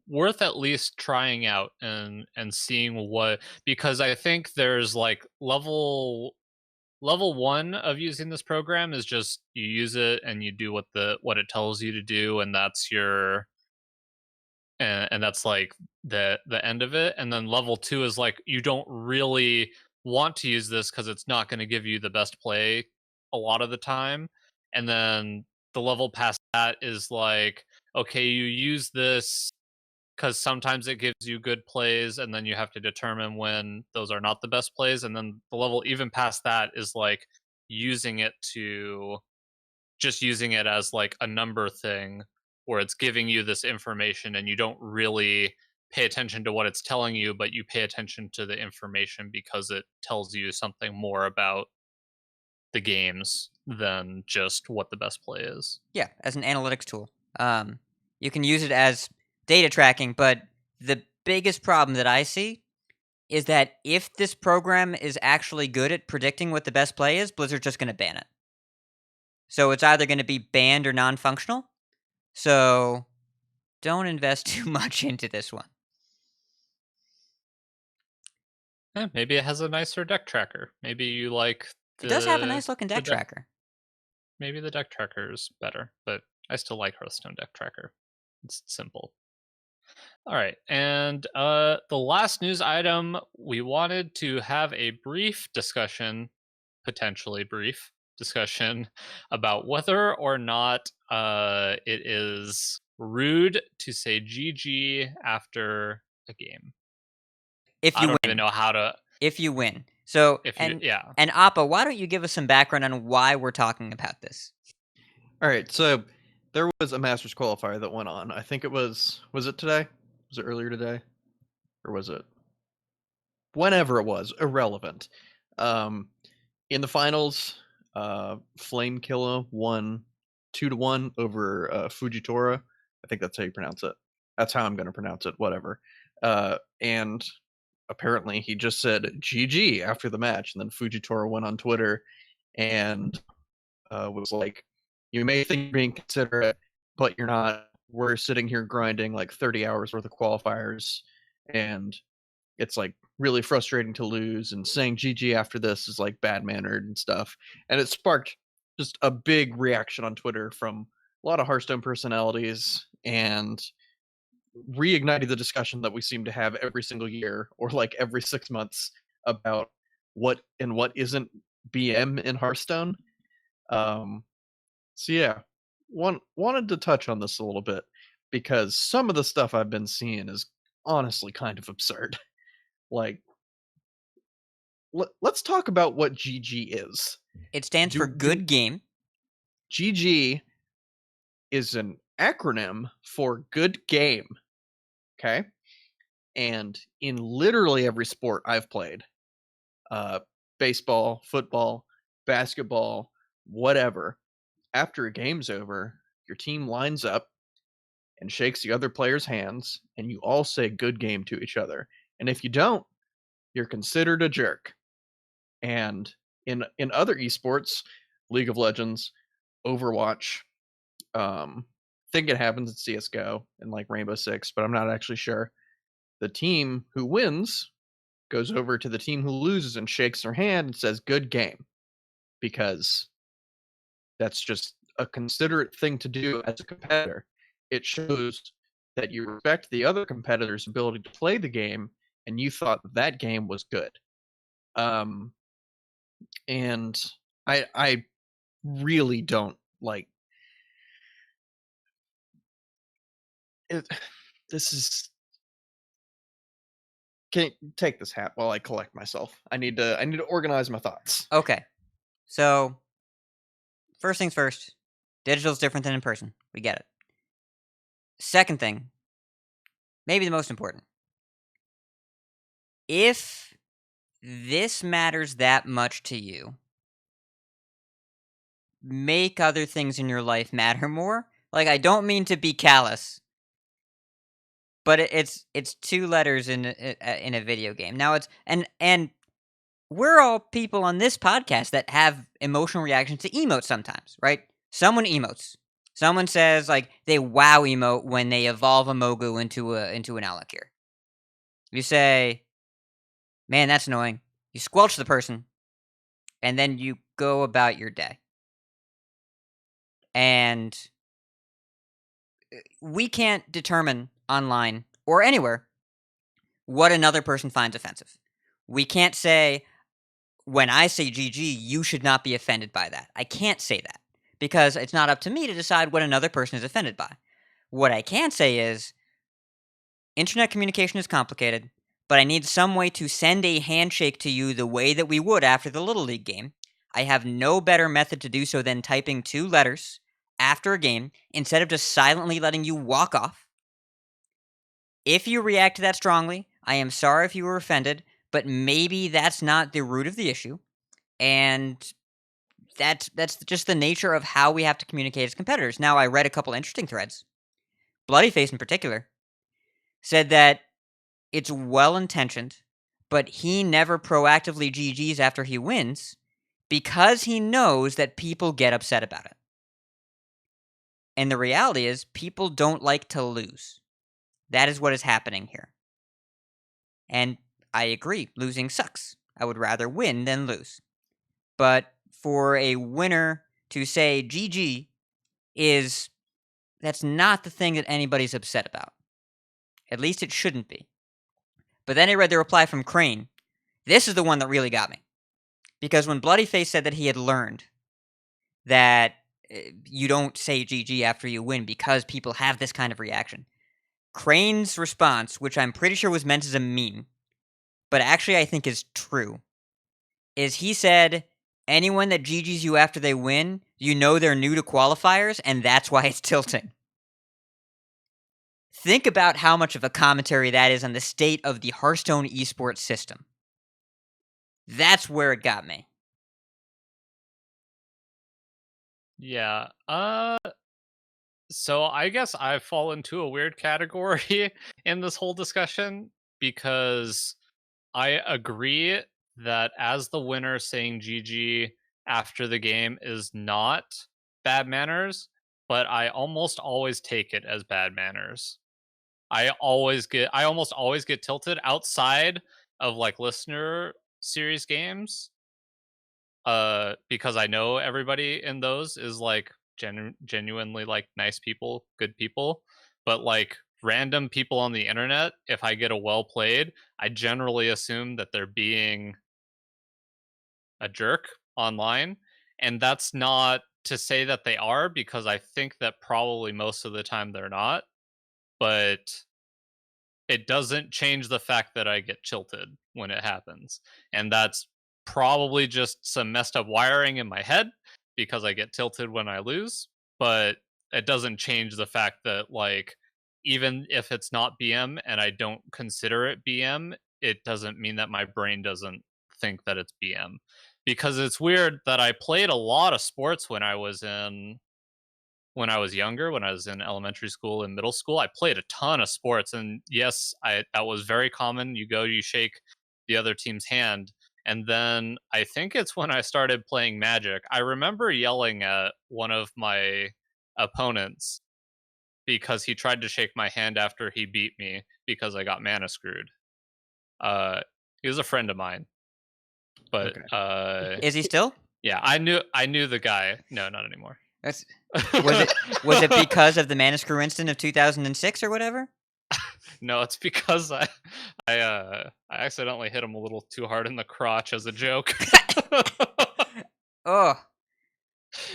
worth at least trying out and seeing what, because I think there's like level 1 of using this program is just you use it and you do what it tells you to do, and that's your and that's like the end of it. And then level 2 is like you don't really want to use this because it's not going to give you the best play a lot of the time. And then the level past that is like, okay, you use this because sometimes it gives you good plays, and then you have to determine when those are not the best plays. And then the level even past that is like using it to just using it as like a number thing where it's giving you this information and you don't really pay attention to what it's telling you, but you pay attention to the information because it tells you something more about the games than just what the best play is. Yeah, as an analytics tool. You can use it as data tracking, but the biggest problem that I see is that if this program is actually good at predicting what the best play is, Blizzard's just going to ban it. So it's either going to be banned or non-functional. So don't invest too much into this one. Maybe it has a nicer deck tracker. Maybe you like It does have a nice looking deck the deck- tracker. Maybe the deck tracker is better, but I still like Hearthstone deck tracker. It's simple. All right, and the last news item, we wanted to have a brief discussion, potentially brief discussion, about whether or not it is rude to say GG after a game. If I you don't win. even know how to. If you win. So, If you, yeah. And Appa, why don't you give us some background on why we're talking about this? All right, so there was a Masters qualifier that went on. I think it was it today? Was it earlier today? Or was it whenever it was? Irrelevant. In the finals, Flame Killer won 2-1 over Fujitora. I think that's how you pronounce it. That's how I'm going to pronounce it. Whatever. And apparently he just said GG after the match, and then Fujitora went on Twitter and was like, "You may think you're being considerate, but you're not. We're sitting here grinding like 30 hours worth of qualifiers, and it's like really frustrating to lose, and saying GG after this is like bad mannered and stuff." And it sparked just a big reaction on Twitter from a lot of Hearthstone personalities, and reignited the discussion that we seem to have every single year or like every 6 months about what and what isn't BM in Hearthstone. So yeah, wanted to touch on this a little bit because some of the stuff I've been seeing is honestly kind of absurd. Like, let's talk about what GG is. It stands for good game. GG is an acronym for good game. Okay? And in literally every sport I've played, baseball, football, basketball, whatever, after a game's over, your team lines up and shakes the other player's hands, and you all say good game to each other. And if you don't, you're considered a jerk. And in other esports, League of Legends, Overwatch, think it happens in CSGO and like Rainbow Six, but I'm not actually sure. The team who wins goes over to the team who loses and shakes their hand and says good game, because that's just a considerate thing to do as a competitor. It shows that you respect the other competitor's ability to play the game, and you thought that game was good. And I really don't like it. This is. Can you take this hat while I collect myself? I need to organize my thoughts. Okay. So, first things first, digital is different than in person. We get it. Second thing, maybe the most important. If this matters that much to you, make other things in your life matter more. Like, I don't mean to be callous, but it's 2 letters in a video game. Now it's and we're all people on this podcast that have emotional reactions to emotes sometimes, right? Someone emotes. Someone says like they wow emote when they evolve a Mogu into an Alakir. You say, "Man, that's annoying." You squelch the person, and then you go about your day. And we can't determine online or anywhere what another person finds offensive. We can't say, when I say GG, you should not be offended by that. I can't say that because it's not up to me to decide what another person is offended by. What I can say is, internet communication is complicated, but I need some way to send a handshake to you the way that we would after the Little League game. I have no better method to do so than typing 2 letters after a game instead of just silently letting you walk off. If you react to that strongly, I am sorry if you were offended, but maybe that's not the root of the issue, and that's just the nature of how we have to communicate as competitors. Now, I read a couple interesting threads. Bloodyface in particular said that it's well-intentioned, but he never proactively GGs after he wins because he knows that people get upset about it. And the reality is, people don't like to lose. That is what is happening here. And I agree, losing sucks. I would rather win than lose. But for a winner to say GG that's not the thing that anybody's upset about. At least it shouldn't be. But then I read the reply from Crane. This is the one that really got me. Because when Bloodyface said that he had learned that you don't say GG after you win because people have this kind of reaction, Crane's response, which I'm pretty sure was meant as a meme, but actually I think is true, is he said, anyone that GGs you after they win, you know they're new to qualifiers, and that's why it's tilting. Think about how much of a commentary that is on the state of the Hearthstone esports system. That's where it got me. Yeah. So I guess I fall into a weird category in this whole discussion because I agree that as the winner saying GG after the game is not bad manners, but I almost always take it as bad manners. I almost always get tilted outside of like listener series games. Because I know everybody in those is like genuinely like nice people, good people, but like random people on the internet, if I get a well played, I generally assume that they're being a jerk online, and that's not to say that they are, because I think that probably most of the time they're not, but it doesn't change the fact that I get tilted when it happens, and that's probably just some messed up wiring in my head because I get tilted when I lose, but it doesn't change the fact that, like, even if it's not BM and I don't consider it BM, it doesn't mean that my brain doesn't think that it's BM. Because it's weird that I played a lot of sports when I was younger, when I was in elementary school and middle school. I played a ton of sports, and yes, that was very common. You shake the other team's hand. And then I think it's when I started playing Magic, I remember yelling at one of my opponents because he tried to shake my hand after he beat me because I got mana screwed. He was a friend of mine. But Is he still? Yeah, I knew the guy. No, not anymore. Was it because of the mana screw incident of 2006 or whatever? No, it's because I accidentally hit him a little too hard in the crotch as a joke. Oh,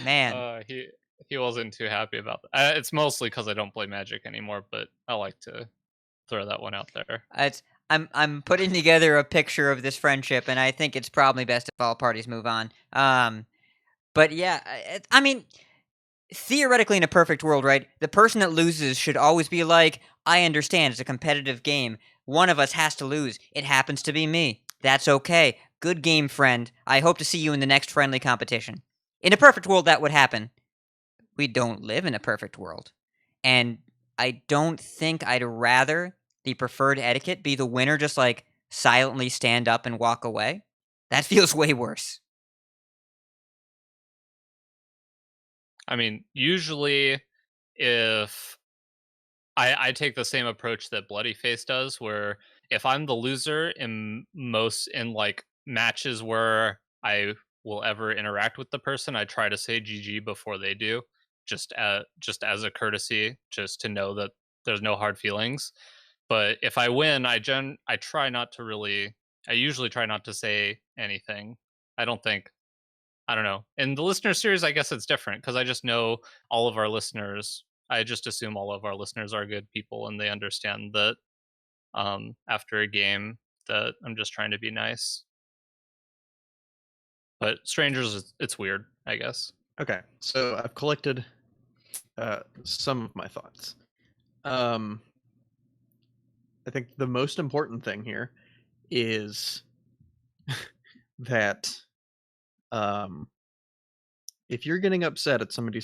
man. He wasn't too happy about that. It's mostly because I don't play Magic anymore, but I like to throw that one out there. I'm putting together a picture of this friendship, and I think it's probably best if all parties move on. But yeah, I mean, theoretically, in a perfect world, right, the person that loses should always be like, I understand, it's a competitive game. One of us has to lose. It happens to be me. That's okay. Good game, friend. I hope to see you in the next friendly competition. In a perfect world, that would happen. We don't live in a perfect world. And I don't think I'd rather the preferred etiquette be the winner just, like, silently stand up and walk away. That feels way worse. I mean, usually if I take the same approach that Bloody Face does, where if I'm the loser in like matches where I will ever interact with the person, I try to say GG before they do, just as a courtesy, just to know that there's no hard feelings. But if I win, I try not to really. I usually try not to say anything. I don't know. In the listener series, I guess it's different because I just know all of our listeners. I just assume all of our listeners are good people and they understand that after a game that I'm just trying to be nice. But strangers, it's weird, I guess. Okay, so I've collected some of my thoughts. I think the most important thing here is that if you're getting upset at somebody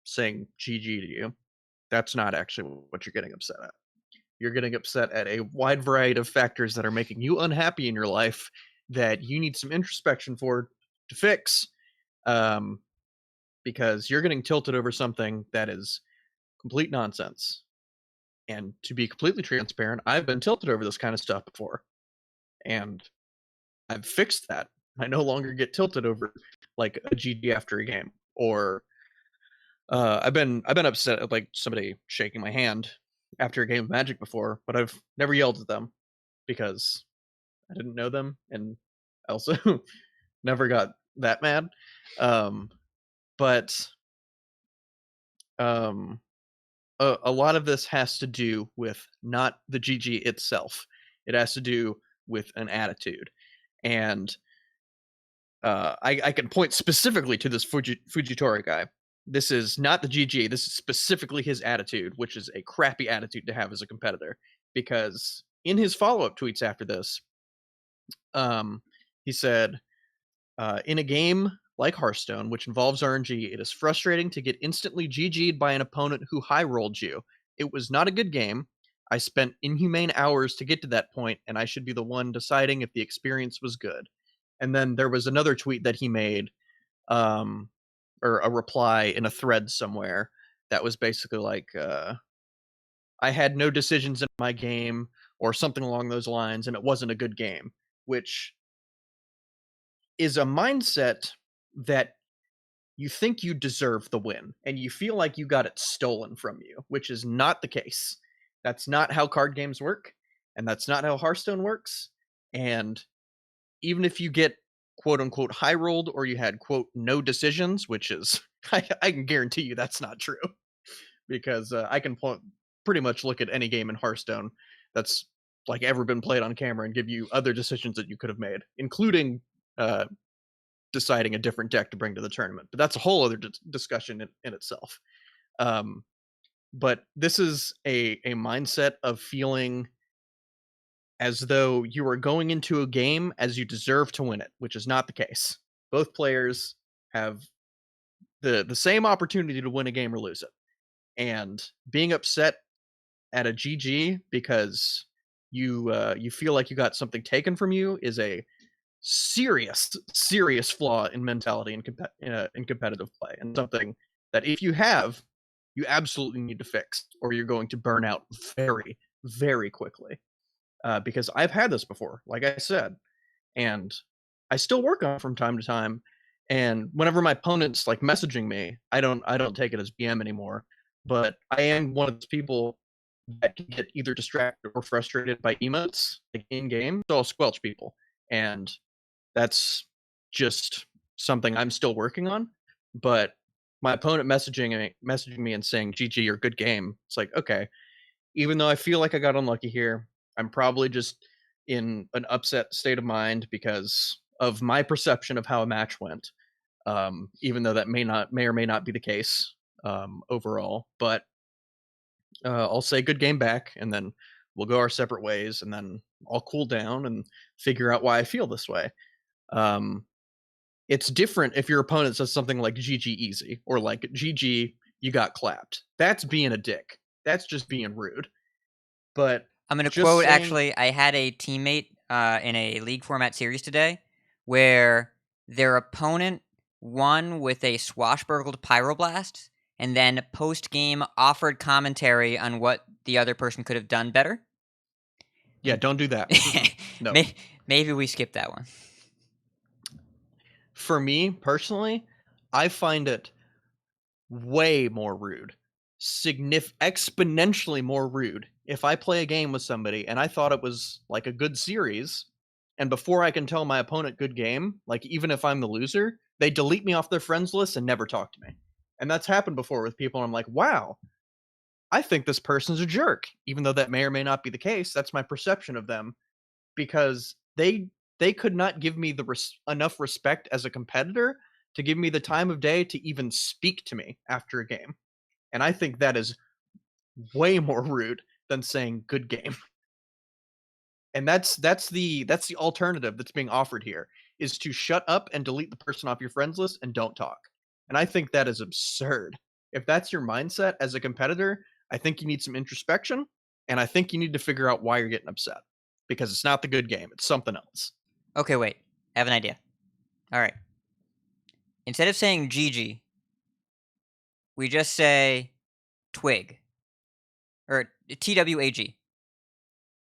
saying GG to you, that's not actually what you're getting upset at. You're getting upset at a wide variety of factors that are making you unhappy in your life that you need some introspection for to fix, because you're getting tilted over something that is complete nonsense. And to be completely transparent, I've been tilted over this kind of stuff before, and I've fixed that. I no longer get tilted over like a GG after a game, or I've been upset at like somebody shaking my hand after a game of Magic before, but I've never yelled at them because I didn't know them, and I also never got that mad. But a lot of this has to do with not the GG itself. It has to do with an attitude, and I can point specifically to this Fujitora guy. This is not the GG. This is specifically his attitude, which is a crappy attitude to have as a competitor. Because in his follow-up tweets after this, he said, in a game like Hearthstone, which involves RNG, it is frustrating to get instantly GG'd by an opponent who high-rolled you. It was not a good game. I spent inhumane hours to get to that point, and I should be the one deciding if the experience was good. And then there was another tweet that he made, or a reply in a thread somewhere that was basically like, I had no decisions in my game, or something along those lines, and it wasn't a good game, which is a mindset that you think you deserve the win, and you feel like you got it stolen from you, which is not the case. That's not how card games work, and that's not how Hearthstone works. And even if you get quote unquote high rolled, or you had quote no decisions, which is I can guarantee you that's not true, because I can pretty much look at any game in Hearthstone that's like ever been played on camera and give you other decisions that you could have made, including deciding a different deck to bring to the tournament. But that's a whole other discussion in itself. But this is a mindset of feeling as though you are going into a game as you deserve to win it, which is not the case. Both players have the same opportunity to win a game or lose it. And being upset at a GG because you feel like you got something taken from you is a serious flaw in mentality in competitive play, and something that if you have, you absolutely need to fix, or you're going to burn out very, very quickly. Because I've had this before, like I said, and I still work on it from time to time. And whenever my opponent's like messaging me, I don't take it as BM anymore. But I am one of those people that can get either distracted or frustrated by emotes like in game, so I'll squelch people, and that's just something I'm still working on. But my opponent messaging me and saying GG or good game, it's like, okay, even though I feel like I got unlucky here, I'm probably just in an upset state of mind because of my perception of how a match went. Even though that may or may not be the case overall. But I'll say good game back, and then we'll go our separate ways, and then I'll cool down and figure out why I feel this way. It's different if your opponent says something like GG easy, or like GG you got clapped. That's being a dick. That's just being rude. But I'm going to quote, actually, I had a teammate in a league format series today where their opponent won with a swashbuckled pyroblast, and then post-game offered commentary on what the other person could have done better. Yeah, don't do that. No. Maybe we skip that one. For me, personally, I find it way more rude. Exponentially more rude if I play a game with somebody and I thought it was like a good series, and before I can tell my opponent good game, like even if I'm the loser, they delete me off their friends list and never talk to me. And that's happened before with people, and I'm like, wow, I think this person's a jerk, even though that may or may not be the case. That's my perception of them, because they could not give me enough respect as a competitor to give me the time of day to even speak to me after a game. And I think that is way more rude than saying good game. And that's the alternative that's being offered here, is to shut up and delete the person off your friends list and don't talk. And I think that is absurd. If that's your mindset as a competitor, I think you need some introspection, and I think you need to figure out why you're getting upset, because it's not the good game, it's something else. Okay, wait. I have an idea. All right. Instead of saying GG, we just say twig. Or TWAG.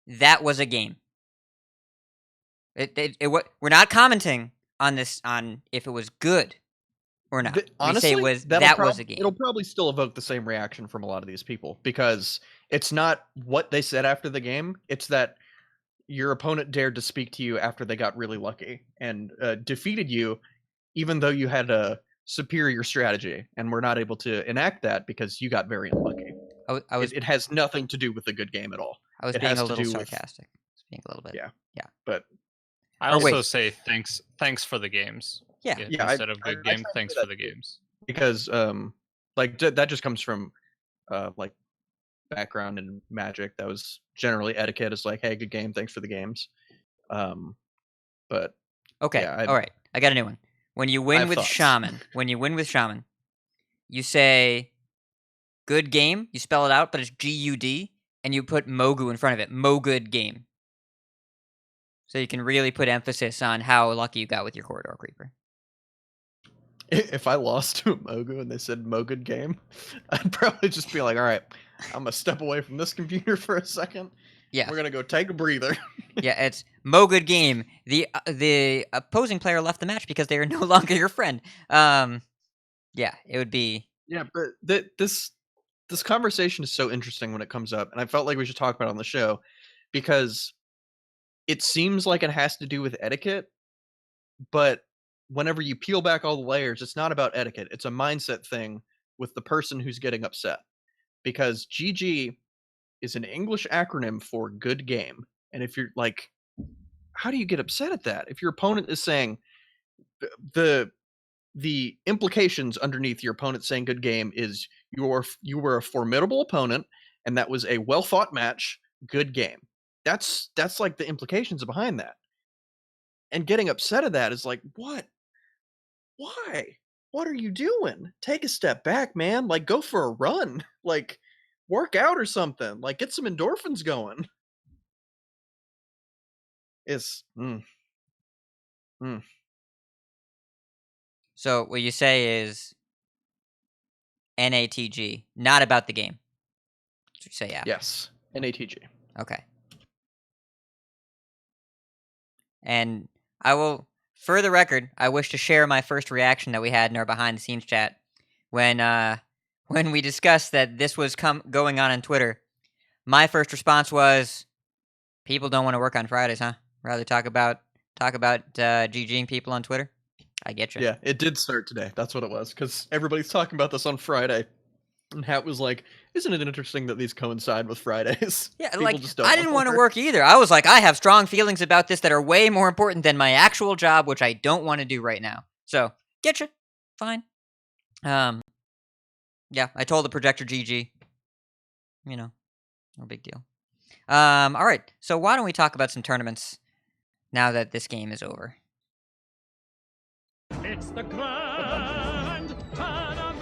That was a game. We're not commenting on this, on if it was good or not. Honestly, we say that was a game. It'll probably still evoke the same reaction from a lot of these people, because it's not what they said after the game, it's that your opponent dared to speak to you after they got really lucky and defeated you, even though you had a superior strategy, and were not able to enact that because you got very unlucky. It has nothing to do with the good game at all. I was being a little sarcastic. Being a little bit. Yeah. But I also say thanks for the games. Yeah. Instead of good game, thanks for the games. Because like that just comes from like background in Magic. That was generally etiquette. It's like, hey, good game, thanks for the games. But okay, yeah, all right. I got a new one. When you win with thoughts. Shaman, you say good game, you spell it out, but it's GUD, and you put Mogu in front of it. Mo good game. So you can really put emphasis on how lucky you got with your Corridor Creeper. If I lost to a Mogu and they said Mo good game, I'd probably just be like, all right, I'm gonna step away from this computer for a second. Yeah. We're gonna go take a breather. Yeah, it's Mo good game. The opposing player left the match because they are no longer your friend. Yeah, it would be. Yeah, but this conversation is so interesting when it comes up, and I felt like we should talk about it on the show, because it seems like it has to do with etiquette, but whenever you peel back all the layers, it's not about etiquette. It's a mindset thing with the person who's getting upset, because GG is an English acronym for good game. And if you're like, how do you get upset at that? If your opponent is saying the implications underneath your opponent saying good game is you were a formidable opponent, and that was a well fought match, good game. That's like the implications behind that. And getting upset at that is like, what? Why? What are you doing? Take a step back, man. Like, go for a run. Like, work out or something. Like, get some endorphins going. It's So what you say is NATG, not about the game. That's what you say after. yes, NATG. Okay. And I will, for the record, I wish to share my first reaction that we had in our behind-the-scenes chat when we discussed that this was going on Twitter. My first response was, "People don't want to work on Fridays, huh? Rather talk about GGing people on Twitter." I get you. Yeah, it did start today. That's what it was, because everybody's talking about this on Friday. And Hat was like, isn't it interesting that these coincide with Fridays? Yeah, People like, just don't I didn't want to work either. I was like, I have strong feelings about this that are way more important than my actual job, which I don't want to do right now. So, get you. Fine. Yeah, I told the projector GG. You know, no big deal. All right, so why don't we talk about some tournaments now that this game is over? It's the grand tournament.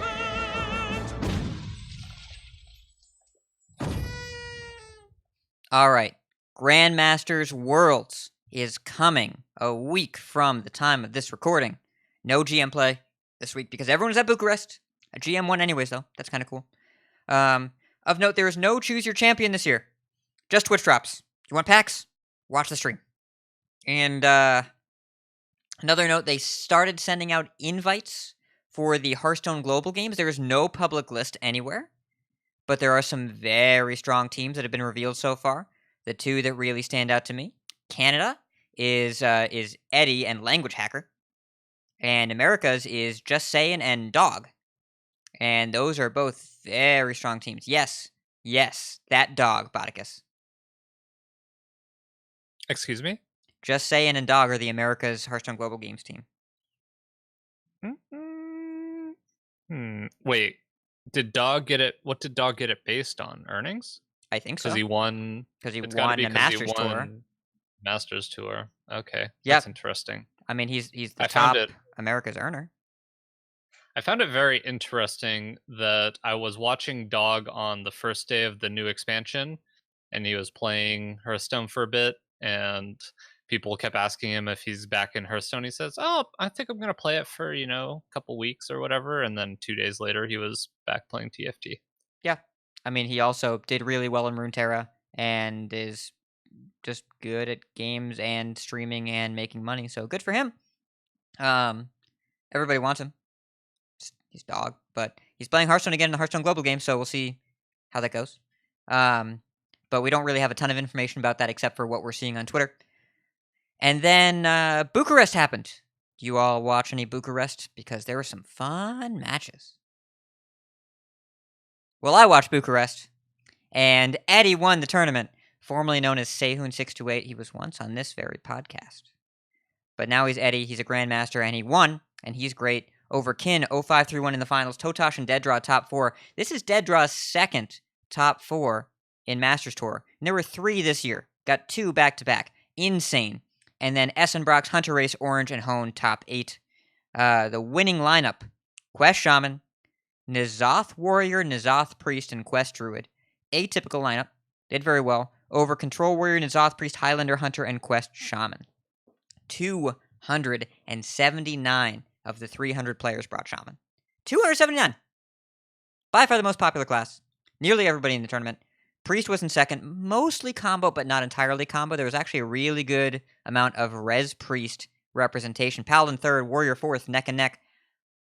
All right, Grandmasters Worlds is coming a week from the time of this recording. No GM play, this week because everyone was at Bucharest. A GM won anyways, though. That's kind of cool. Of note, there is no Choose Your Champion this year. Just Twitch drops. You want packs? Watch the stream. And another note, they started sending out invites for the Hearthstone Global Games. There is no public list anywhere, but there are some very strong teams that have been revealed so far. The two that really stand out to me, Canada is Eddie and Language Hacker, and America's is Just Sayin' and Dog. And those are both very strong teams. Yes, that Dog, Botticus. Excuse me? Just Sayin' and Dog are the America's Hearthstone Global Games team. Wait, did Dog get it? What did Dog get it based on? Earnings? I think so. Because he won. Because he It's gotta won be the 'cause Masters he Tour. won Masters Tour. Okay, Yep. that's interesting. I mean, he's the I top found it. America's earner. I found it very interesting that I was watching Dog on the first day of the new expansion, and he was playing Hearthstone for a bit, and people kept asking him if he's back in Hearthstone. He says, "Oh, I think I'm gonna play it for a couple weeks or whatever," and then 2 days later, he was back playing TFT. Yeah. I mean, he also did really well in Runeterra and is just good at games and streaming and making money. So good for him. Everybody wants him. He's Dog, but he's playing Hearthstone again in the Hearthstone Global Game, so we'll see how that goes. But we don't really have a ton of information about that except for what we're seeing on Twitter. And then Bucharest happened. Do you all watch any Bucharest? Because there were some fun matches. Well, I watched Bucharest, and Eddie won the tournament, formerly known as Sehun628. He was once on this very podcast. But now he's Eddie, he's a Grandmaster, and he won, and he's great, over Kin 0531 in the finals, Totosh and Dead Draw top 4. This is Dead Draw's second top 4 in Masters Tour. And there were 3 this year. Got 2 back-to-back. Insane. And then Essenbrock's Hunter Race, Orange, and Hone top 8. The winning lineup, Quest Shaman, N'Zoth Warrior, N'Zoth Priest, and Quest Druid. Atypical lineup. Did very well. Over Control Warrior, N'Zoth Priest, Highlander Hunter, and Quest Shaman. 279 of the 300 players brought Shaman. 279! By far the most popular class. Nearly everybody in the tournament. Priest was in second. Mostly combo, but not entirely combo. There was actually a really good amount of Res Priest representation. Paladin third, Warrior fourth, neck and neck.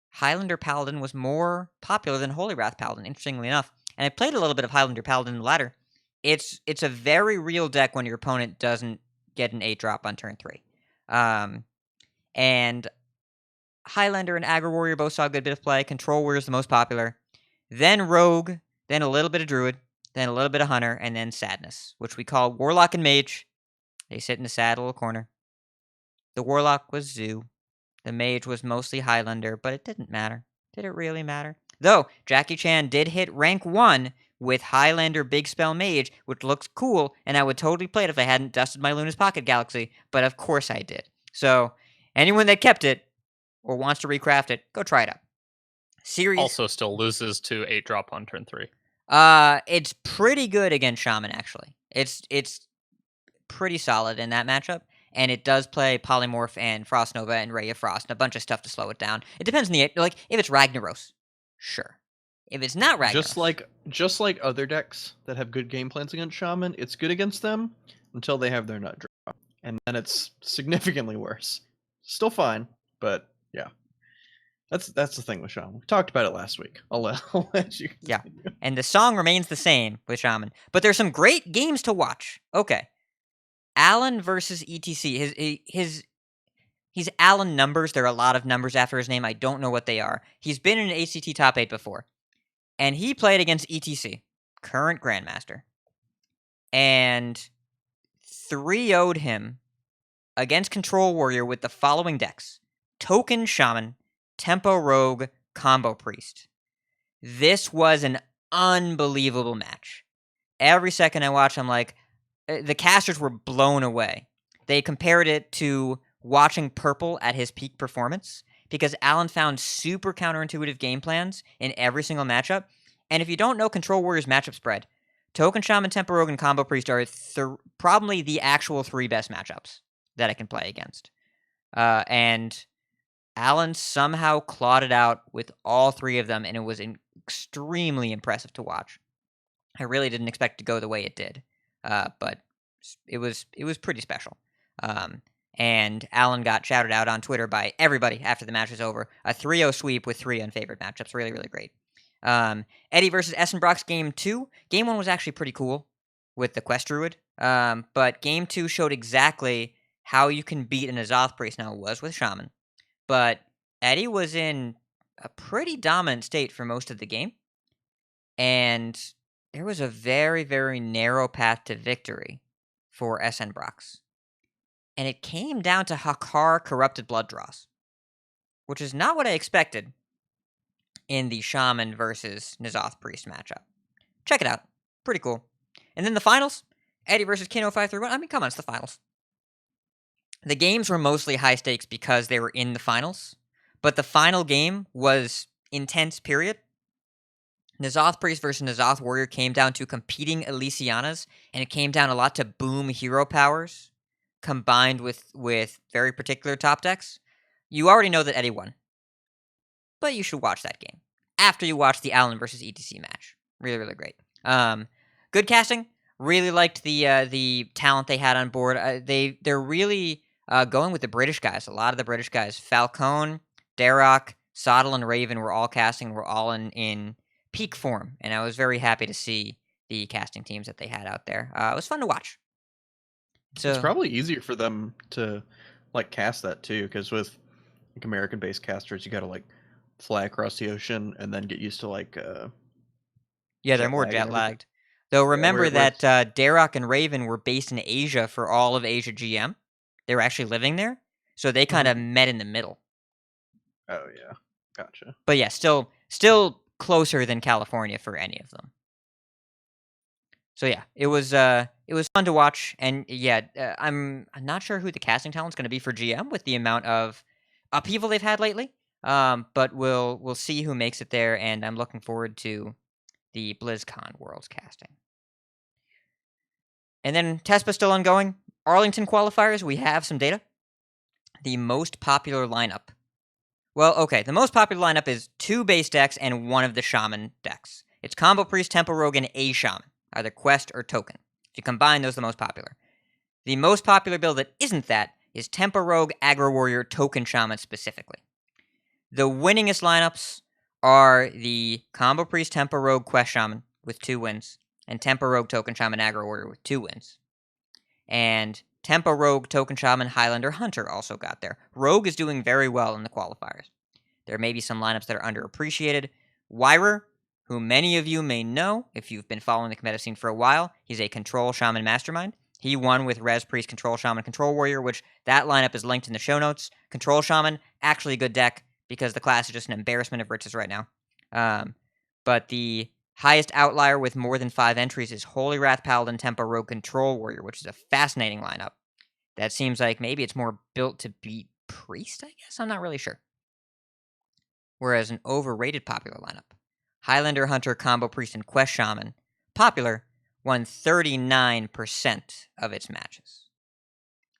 Highlander Paladin was more popular than Holy Wrath Paladin, interestingly enough. And I played a little bit of Highlander Paladin in the ladder. It's a very real deck when your opponent doesn't get an 8-drop on turn 3. And Highlander and Aggro Warrior both saw a good bit of play. Control Warrior is the most popular. Then Rogue, then a little bit of Druid, then a little bit of Hunter, and then Sadness, which we call Warlock and Mage. They sit in a sad little corner. The Warlock was Zoo. The Mage was mostly Highlander, but it didn't matter. Did it really matter? Though, Jackie Chan did hit rank 1 with Highlander Big Spell Mage, which looks cool, and I would totally play it if I hadn't dusted my Luna's Pocket Galaxy, but of course I did. So, anyone that kept it, or wants to recraft it, go try it out. Series Also still loses to 8-drop on turn 3. It's pretty good against Shaman, actually. It's pretty solid in that matchup, and it does play Polymorph and Frost Nova and Ray of Frost and a bunch of stuff to slow it down. It depends on if it's Ragnaros, sure. If it's not Ragnaros... Just like other decks that have good game plans against Shaman, it's good against them until they have their nut drop. And then it's significantly worse. Still fine, but yeah. That's the thing with Shaman. We talked about it last week. I'll let you continue. Yeah, and the song remains the same with Shaman. But there's some great games to watch. Okay. Alan versus ETC. He's Alan Numbers. There are a lot of numbers after his name. I don't know what they are. He's been in an ACT top 8 before. And he played against ETC, current Grandmaster. And 3-0'd him against Control Warrior with the following decks. Token Shaman, Tempo Rogue, Combo Priest. This was an unbelievable match. Every second I watched, I'm like, the casters were blown away. They compared it to watching Purple at his peak performance, because Alan found super counterintuitive game plans in every single matchup. And if you don't know Control Warrior's matchup spread, Token Shaman, Tempo Rogue, and Combo Priest are probably the actual 3 best matchups that I can play against. And Alan somehow clawed it out with all 3 of them, and it was extremely impressive to watch. I really didn't expect it to go the way it did, but it was pretty special. And Alan got shouted out on Twitter by everybody after the match was over. A 3-0 sweep with 3 unfavored matchups. Really, really great. Eddie versus Essenbrock's Game 2. Game 1 was actually pretty cool with the Quest Druid, but Game 2 showed exactly how you can beat an Azoth Priest. Now, it was with Shaman, but Eddie was in a pretty dominant state for most of the game, and there was a very, very narrow path to victory for Essenbrock's. And it came down to Hakar Corrupted Blood Draws, which is not what I expected in the Shaman versus N'Zoth Priest matchup. Check it out. Pretty cool. And then the finals, Eddie versus Kino 531. I mean, come on, it's the finals. The games were mostly high stakes because they were in the finals, but the final game was intense, period. N'Zoth Priest versus N'Zoth Warrior came down to competing Elysianas, and it came down a lot to boom hero powers combined with very particular top decks. You already know that Eddie won, but you should watch that game after you watch the Allen versus ETC match. Really, really great. Good casting. Really liked the talent they had on board. They're really going with the British guys. A lot of the British guys. Falcone, Darroch, Soddle, and Raven were all casting. Were all in peak form, and I was very happy to see the casting teams that they had out there. It was fun to watch. So, it's probably easier for them to like cast that too, because with like American-based casters, you got to like fly across the ocean and then get used to like yeah, they're more jet lagged. Though remember that Darroch and Raven were based in Asia for all of Asia GM. They were actually living there, so they kind of met in the middle. Oh yeah, gotcha. But yeah, still closer than California for any of them. So yeah, it was fun to watch, and yeah, I'm not sure who the casting talent's going to be for GM with the amount of upheaval they've had lately. But we'll see who makes it there, and I'm looking forward to the BlizzCon Worlds casting. And then Tespa still ongoing. Arlington Qualifiers, we have some data. The most popular lineup. Well, okay, the most popular lineup is 2 base decks and 1 of the Shaman decks. It's Combo Priest, Tempo Rogue, and a Shaman, either Quest or Token. If you combine those, the most popular. The most popular build that isn't that is Tempo Rogue, Aggro Warrior, Token Shaman specifically. The winningest lineups are the Combo Priest, Tempo Rogue, Quest Shaman with 2 wins, and Tempo Rogue, Token Shaman, Aggro Warrior with 2 wins. And Tempo Rogue, Token Shaman, Highlander, Hunter also got there. Rogue is doing very well in the qualifiers. There may be some lineups that are underappreciated. Wyrer, who many of you may know if you've been following the competitive scene for a while, he's a Control Shaman Mastermind. He won with Res Priest, Control Shaman, Control Warrior, which that lineup is linked in the show notes. Control Shaman, actually a good deck because the class is just an embarrassment of riches right now. But the highest outlier with more than 5 entries is Holy Wrath Paladin, Tempo Rogue, Control Warrior, which is a fascinating lineup. That seems like maybe it's more built to beat Priest, I guess? I'm not really sure. Whereas an overrated popular lineup, Highlander, Hunter, Combo Priest, and Quest Shaman, popular, won 39% of its matches.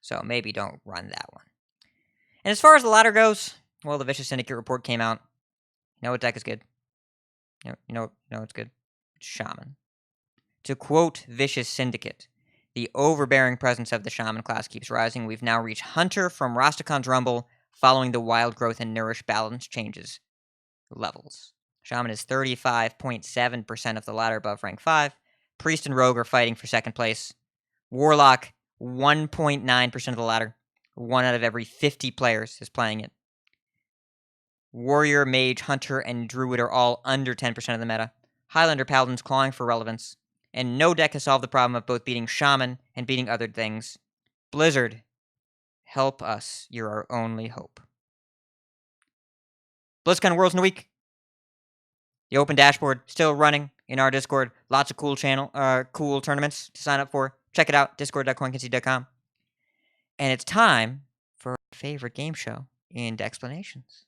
So maybe don't run that one. And as far as the ladder goes, well, the Vicious Syndicate report came out. You know what deck is good? You know what's good? Shaman. To quote Vicious Syndicate, the overbearing presence of the Shaman class keeps rising. We've now reached Hunter from Rastakon's Rumble following the Wild Growth and Nourish balance changes levels. Shaman is 35.7% of the ladder above rank 5. Priest and Rogue are fighting for second place. Warlock, 1.9% of the ladder. 1 out of every 50 players is playing it. Warrior, Mage, Hunter, and Druid are all under 10% of the meta. Highlander Paladin's clawing for relevance. And no deck has solved the problem of both beating Shaman and beating other things. Blizzard, help us. You're our only hope. BlizzCon Worlds in a week. The open dashboard still running in our Discord. Lots of cool cool tournaments to sign up for. Check it out, discord.coinconcede.com. And it's time for our favorite game show in Decksplanations.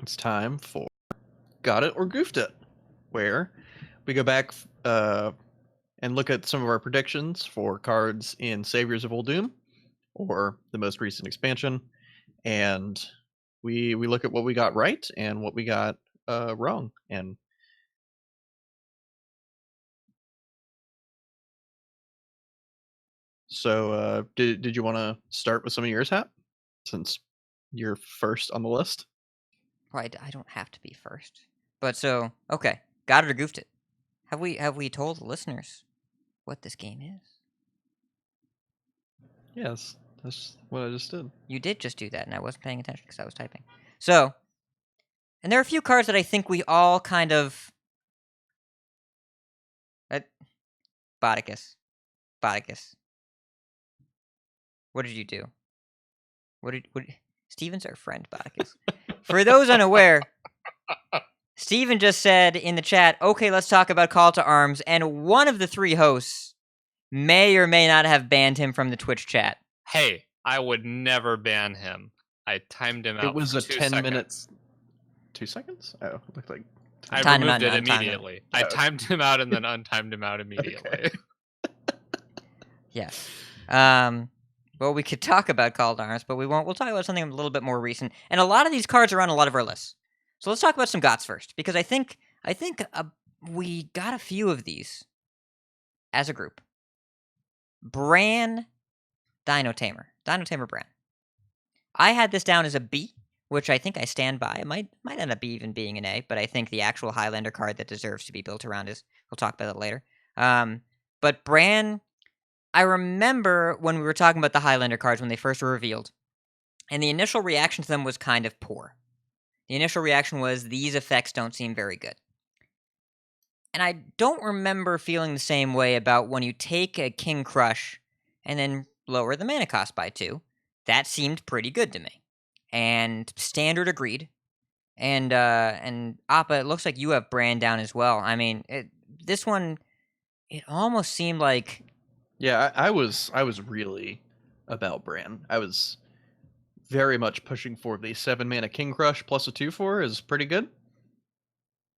It's time for Got It or Goofed It, where we go back and look at some of our predictions for cards in Saviors of Uldum, or the most recent expansion, and we look at what we got right and what we got wrong. And so, did you want to start with some of yours, Hat, since you're first on the list? Right, I don't have to be first. But so, okay, got it or goofed it. Have we told the listeners what this game is? Yes, that's what I just did. You did just do that, and I wasn't paying attention because I was typing. So, and there are a few cards that I think we all kind of... Bodicus. What did you do? What? Steven's our friend, Bodicus. For those unaware, Steven just said in the chat, okay, let's talk about Call to Arms, and one of the three hosts may or may not have banned him from the Twitch chat. Hey, I would never ban him. I timed him out. It was for a 2 10 seconds. minutes. 2 seconds? Oh, it looked like. I Timed him removed out it and untimed him. immediately. I timed him out and then untimed him out immediately. Yes. Well, we could talk about Call to Arms, but we won't. We'll talk about something a little bit more recent. And a lot of these cards are on a lot of our lists. So let's talk about some GOTS first, because I think we got a few of these as a group. Bran, Dino Tamer Bran. I had this down as a B, which I think I stand by. It might end up even being an A, but I think the actual Highlander card that deserves to be built around is. We'll talk about it later. But Bran, I remember when we were talking about the Highlander cards when they first were revealed, and the initial reaction to them was kind of poor. The initial reaction was, these effects don't seem very good. And I don't remember feeling the same way about when you take a King Crush and then lower the mana cost by 2. That seemed pretty good to me. And Standard agreed. And Appa, it looks like you have Bran down as well. I mean, this one, it almost seemed like... Yeah, I was really about Bran. I was very much pushing for the 7-mana King Crush plus a 2/4 is pretty good.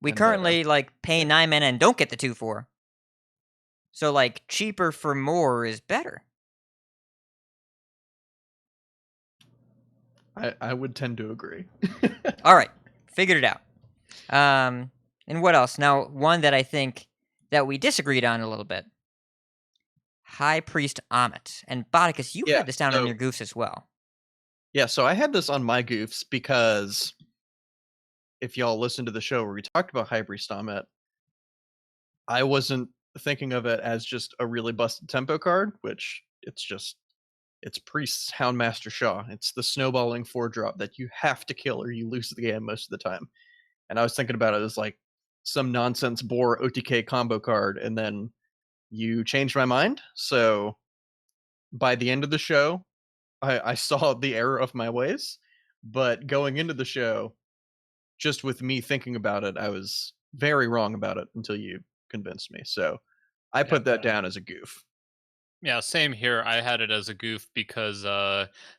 We And, currently, pay 9 mana and don't get the 2/4. So, cheaper for more is better. I would tend to agree. All right, figured it out. And what else? Now, one that I think that we disagreed on a little bit. High Priest Amit. And Bodicus, you had this down on your goofs as well. Yeah, so I had this on my goofs because if y'all listened to the show where we talked about High Priest Amit, I wasn't thinking of it as just a really busted tempo card, which it's Priest's Houndmaster Shaw. It's the snowballing 4-drop that you have to kill or you lose the game most of the time. And I was thinking about it as like some nonsense bore OTK combo card, and then you changed my mind. So by the end of the show, I saw the error of my ways. But going into the show, just with me thinking about it, I was very wrong about it until you convinced me. So I put that down as a goof. Yeah, same here. I had it as a goof because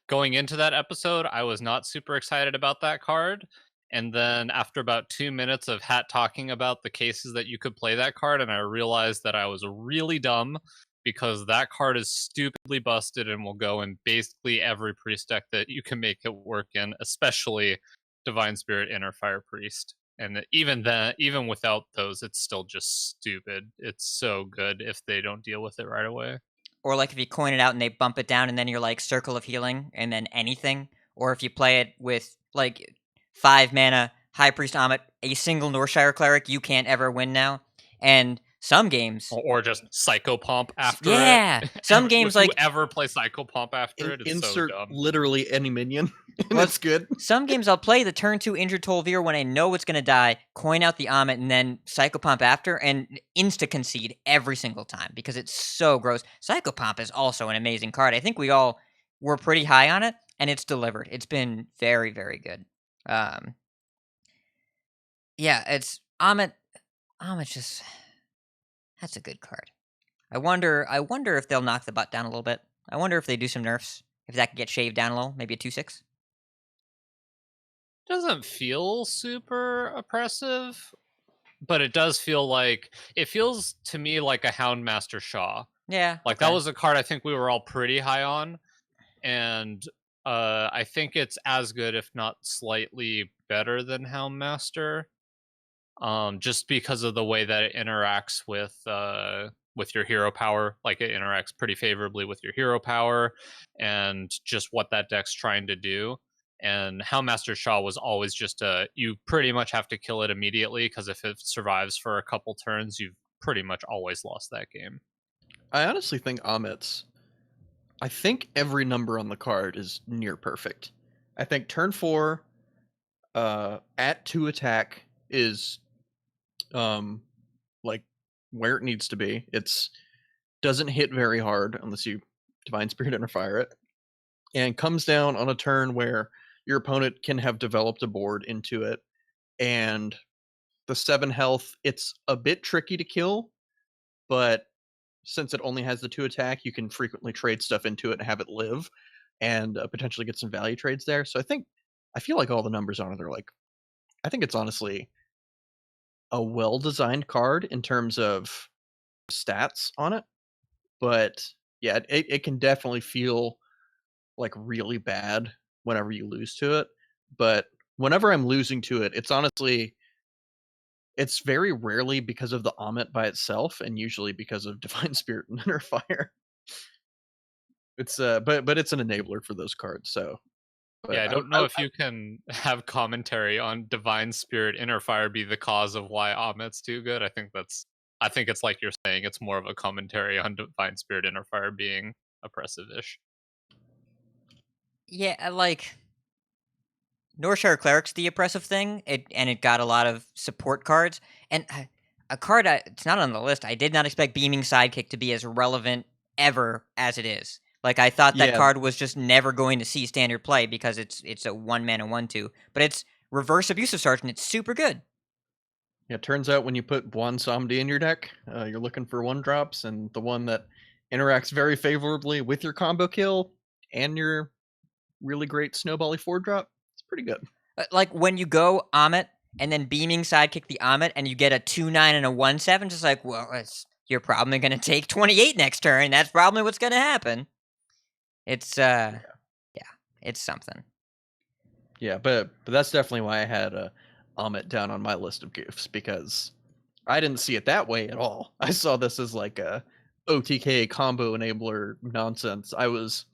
going into that episode, I was not super excited about that card. And then after about 2 minutes of Hat talking about the cases that you could play that card, and I realized that I was really dumb because that card is stupidly busted and will go in basically every priest deck that you can make it work in, especially Divine Spirit Inner Fire Priest. And even then, even without those, it's still just stupid. It's so good if they don't deal with it right away. Or if you coin it out and they bump it down and then you're Circle of Healing and then anything. Or if you play it with 5 mana High Priest Amit, a single Northshire Cleric, you can't ever win now. And some games... Or just Psychopomp after it. Yeah! Some games whoever play Psychopomp after it is insert so dumb. literally any minion. Well, that's good. Some games I'll play the turn 2 Injured Tol'vir when I know it's going to die, coin out the Amit, and then Psychopomp after, and insta-concede every single time, because it's so gross. Psychopomp is also an amazing card. I think we all were pretty high on it, and it's delivered. It's been very, very good. Yeah, it's... Amit just... That's a good card. I wonder if they'll knock the butt down a little bit. I wonder if they do some nerfs. If that could get shaved down a little, maybe a 2/6. doesn't feel super oppressive, but it does feel like it feels to me like a Houndmaster Shaw. Yeah. Like that was a card I think we were all pretty high on, and I think it's as good, if not slightly better than Houndmaster. Just because of the way that it interacts with your hero power. Like it interacts pretty favorably with your hero power and just what that deck's trying to do. And Houndmaster Shaw was always just you pretty much have to kill it immediately, because if it survives for a couple turns, you've pretty much always lost that game. I honestly think I think every number on the card is near perfect. I think turn 4 at 2 attack is like where it needs to be. It's doesn't hit very hard unless you Divine Spirit Interfire it, and comes down on a turn where your opponent can have developed a board into it, and the 7 health, it's a bit tricky to kill, but since it only has the 2 attack, you can frequently trade stuff into it and have it live, and potentially get some value trades there. So I feel like all the numbers on it are like, I think it's honestly a well-designed card in terms of stats on it. But yeah, it can definitely feel like really bad whenever you lose to it. But whenever I'm losing to it, it's very rarely because of the Amit by itself, and usually because of Divine Spirit and Interfire. It's but it's an enabler for those cards. So Yeah, I don't know if you can have commentary on Divine Spirit Interfire be the cause of why Amit's too good. I think it's like you're saying, it's more of a commentary on Divine Spirit Interfire being oppressive-ish. Yeah, like Northshire Cleric's the oppressive thing, it got a lot of support cards, and a card it's not on the list. I did not expect Beaming Sidekick to be as relevant ever as it is. Like I thought that card was just never going to see standard play because it's a 1-mana 1/2, but it's reverse Abusive Sergeant. It's super good. Yeah, it turns out when you put Buon Samdi in your deck, you're looking for 1-drops, and the one that interacts very favorably with your combo kill and your really great snowbally 4-drop, it's pretty good. Like when you go Amit and then Beaming Sidekick the Amit and you get a 2/9 and a 1/7, just like, well, you're probably going to take 28 next turn. That's probably what's going to happen. It's yeah, it's something. Yeah, but that's definitely why I had Amit down on my list of goofs, because I didn't see it that way at all. I saw this as like a OTK combo enabler nonsense. I was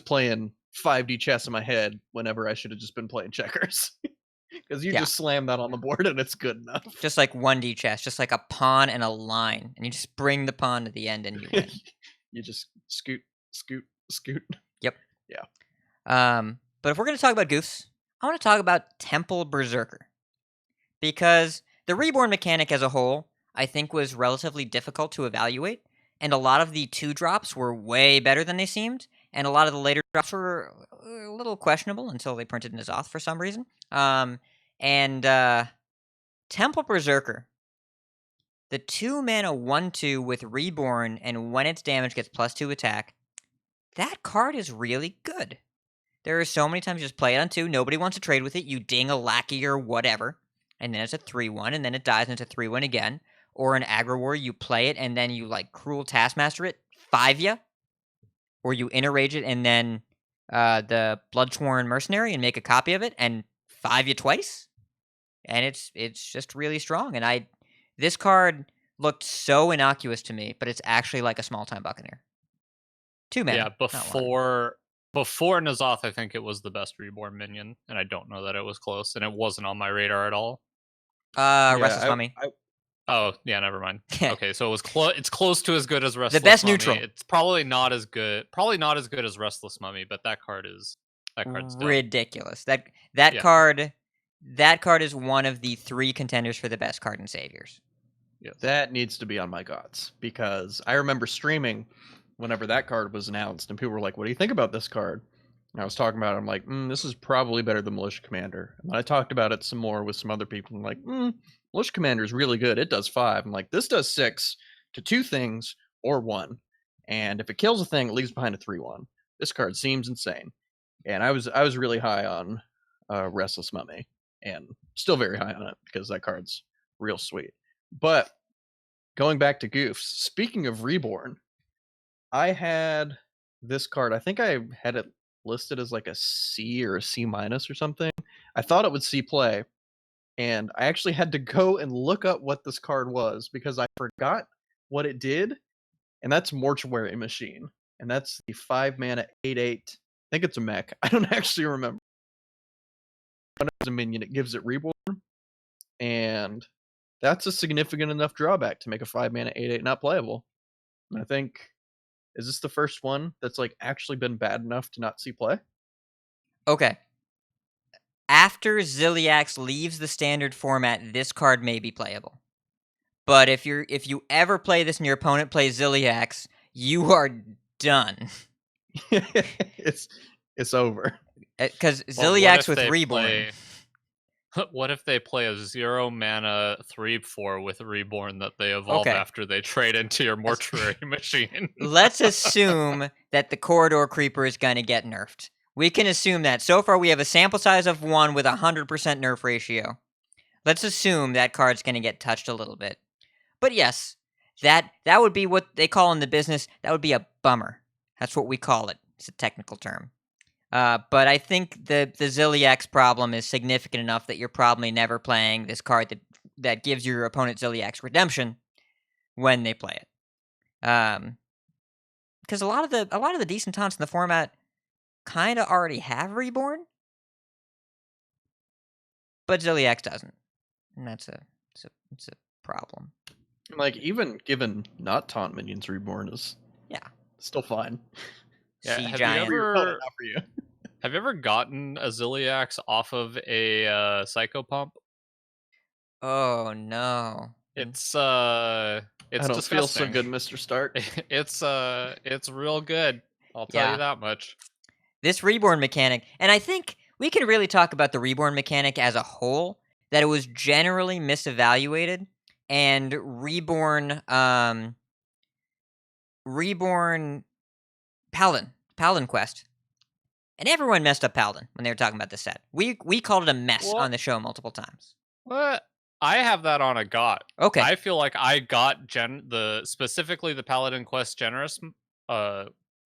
playing 5D chess in my head whenever I should have just been playing checkers. Because you just slam that on the board and it's good enough. Just like 1D chess, just like a pawn and a line, and you just bring the pawn to the end and you win. You just scoot. Yep. Yeah. But if we're going to talk about goofs, I want to talk about Temple Berserker. Because the Reborn mechanic as a whole, I think, was relatively difficult to evaluate, and a lot of the 2-drops were way better than they seemed, and a lot of the later drops were a little questionable until they printed N'Zoth for some reason. Temple Berserker, the 2-mana 1/2 with Reborn, and when its damage gets +2 attack, that card is really good. There are so many times you just play it on 2, nobody wants to trade with it, you ding a lackey or whatever, and then it's a 3/1, and then it dies and it's a 3/1 again. Or an Aggro War, you play it, and then you, like, Cruel Taskmaster it, 5-ya, or you Interrage it, and then the Bloodsworn Mercenary and make a copy of it, and 5-ya twice, and it's just really strong. And this card looked so innocuous to me, but it's actually like a small-time Buccaneer. 2 mana. Yeah, before N'Zoth, I think it was the best Reborn minion, and I don't know that it was close, and it wasn't on my radar at all. Restless Mummy. Oh, yeah, never mind. Okay, so it's close to as good as Restless The best Mummy. neutral. It's probably not as good as Restless Mummy, but that card's ridiculous. That card is one of the 3 contenders for the best card in Saviors. Yeah, that needs to be on my gods, because I remember streaming whenever that card was announced, and people were like, "What do you think about this card?" And I was talking about it. I'm like, "This is probably better than Militia Commander." And then I talked about it some more with some other people. I'm like, Militia Commander is really good. It does 5. I'm like, this does 6 to 2 things or 1, and if it kills a thing, it leaves behind a 3/1. This card seems insane, and I was really high on Restless Mummy, and still very high on it because that card's real sweet. But going back to Goofs, speaking of Reborn, I had this card. I think I had it listed as like a C or a C minus or something. I thought it would see play, and I actually had to go and look up what this card was because I forgot what it did, and that's Mortuary Machine, and that's the 5-mana 8/8. I think it's a mech. I don't actually remember. When it's a minion, it gives it Reborn, and that's a significant enough drawback to make a 5-mana 8/8 not playable. And I think, is this the first one that's like actually been bad enough to not see play? Okay. After Ziliax leaves the standard format, this card may be playable. But if you ever play this and your opponent plays Ziliax, you are done. It's over. Because Well, what Ziliax if with they Reborn. What if they play a 0-mana 3/4 with Reborn that they evolve Okay. after they trade into your Mortuary Machine? Let's assume that the Corridor Creeper is going to get nerfed. We can assume that. So far, we have a sample size of 1 with a 100% nerf ratio. Let's assume that card's going to get touched a little bit. But yes, that would be what they call in the business, that would be a bummer. That's what we call it. It's a technical term. But I think the Ziliax problem is significant enough that you're probably never playing this card that gives your opponent Ziliax redemption when they play it. Because a lot of the decent taunts in the format kind of already have Reborn, but Ziliax doesn't, and it's a problem. Like, even given not taunt minions, Reborn is still fine. Yeah, Sea have you Giant. ever- Not for you. Have you ever gotten a Ziliax off of a Psycho Pump? Oh no. It's I don't disgusting. feel so good, Mr. Stark. It's real good. I'll tell Yeah. you that much. This Reborn mechanic, and I think we can really talk about the Reborn mechanic as a whole, that it was generally misevaluated, and Reborn Paladin Quest. And everyone messed up Paladin when they were talking about this set. We called it a mess What? on the show multiple times. What? I have that on a got. Okay. I feel like I got specifically the Paladin Quest generous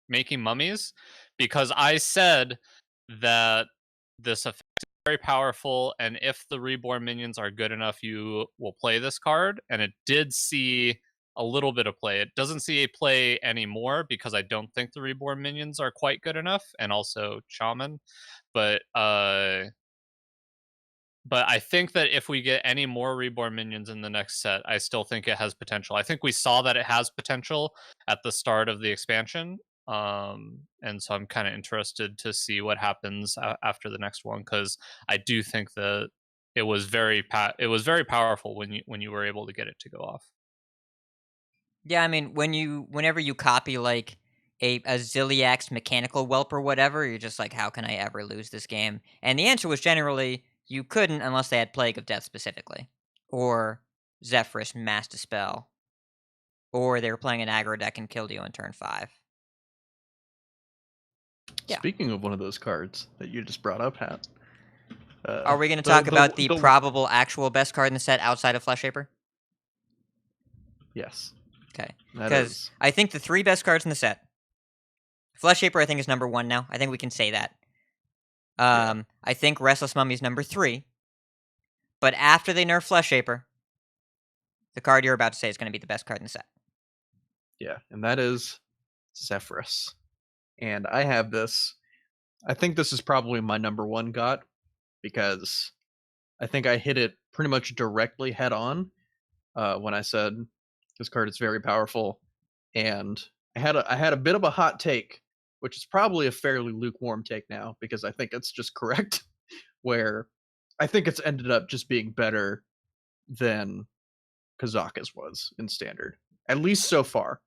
making mummies because I said that this effect is very powerful, and if the Reborn minions are good enough, you will play this card. And it did see a little bit of play. It doesn't see a play anymore because I don't think the Reborn minions are quite good enough, and also Shaman. But I think that if we get any more Reborn minions in the next set, I still think it has potential. I think we saw that it has potential at the start of the expansion, and so I'm kind of interested to see what happens after the next one, because I do think that it was very powerful when you were able to get it to go off. Yeah, I mean, whenever you copy like a Ziliax mechanical whelp or whatever, you're just like, how can I ever lose this game? And the answer was generally you couldn't unless they had Plague of Death specifically, or Zephyrus Mass Dispel, or they were playing an aggro deck and killed you on turn 5. Yeah. Speaking of one of those cards that you just brought up, Hat. Are we going to talk about the probable actual best card in the set outside of Flesh Shaper? Yes. Okay. That Because is. I think the 3 best cards in the set. Flesh Shaper, I think, is number 1 now. I think we can say that. Yeah. I think Restless Mummy is number 3. But after they nerf Flesh Shaper, the card you're about to say is going to be the best card in the set. Yeah, and that is Zephyrus. And I have this. I think this is probably my number 1 got, because I think I hit it pretty much directly head on when I said this card is very powerful. And I had a bit of a hot take, which is probably a fairly lukewarm take now, because I think it's just correct, where I think it's ended up just being better than Kazaka's was in standard, at least so far,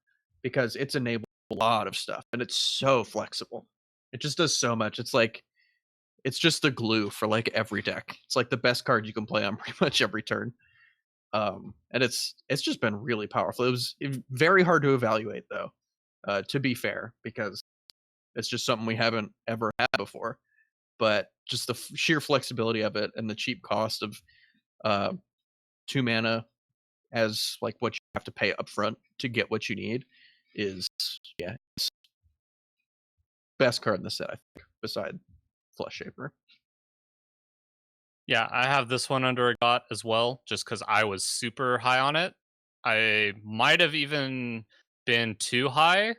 because it's enabled a lot of stuff and it's so flexible. It just does so much. It's just the glue for like every deck. It's like the best card you can play on pretty much every turn. And it's just been really powerful. It was very hard to evaluate though, to be fair, because it's just something we haven't ever had before. but just the sheer flexibility of it and the cheap cost of 2 mana as like what you have to pay up front to get what you need is it's best card in the set, I think, beside Flesh Shaper. Yeah, I have this one under a GOT as well, just because I was super high on it. I might have even been too high,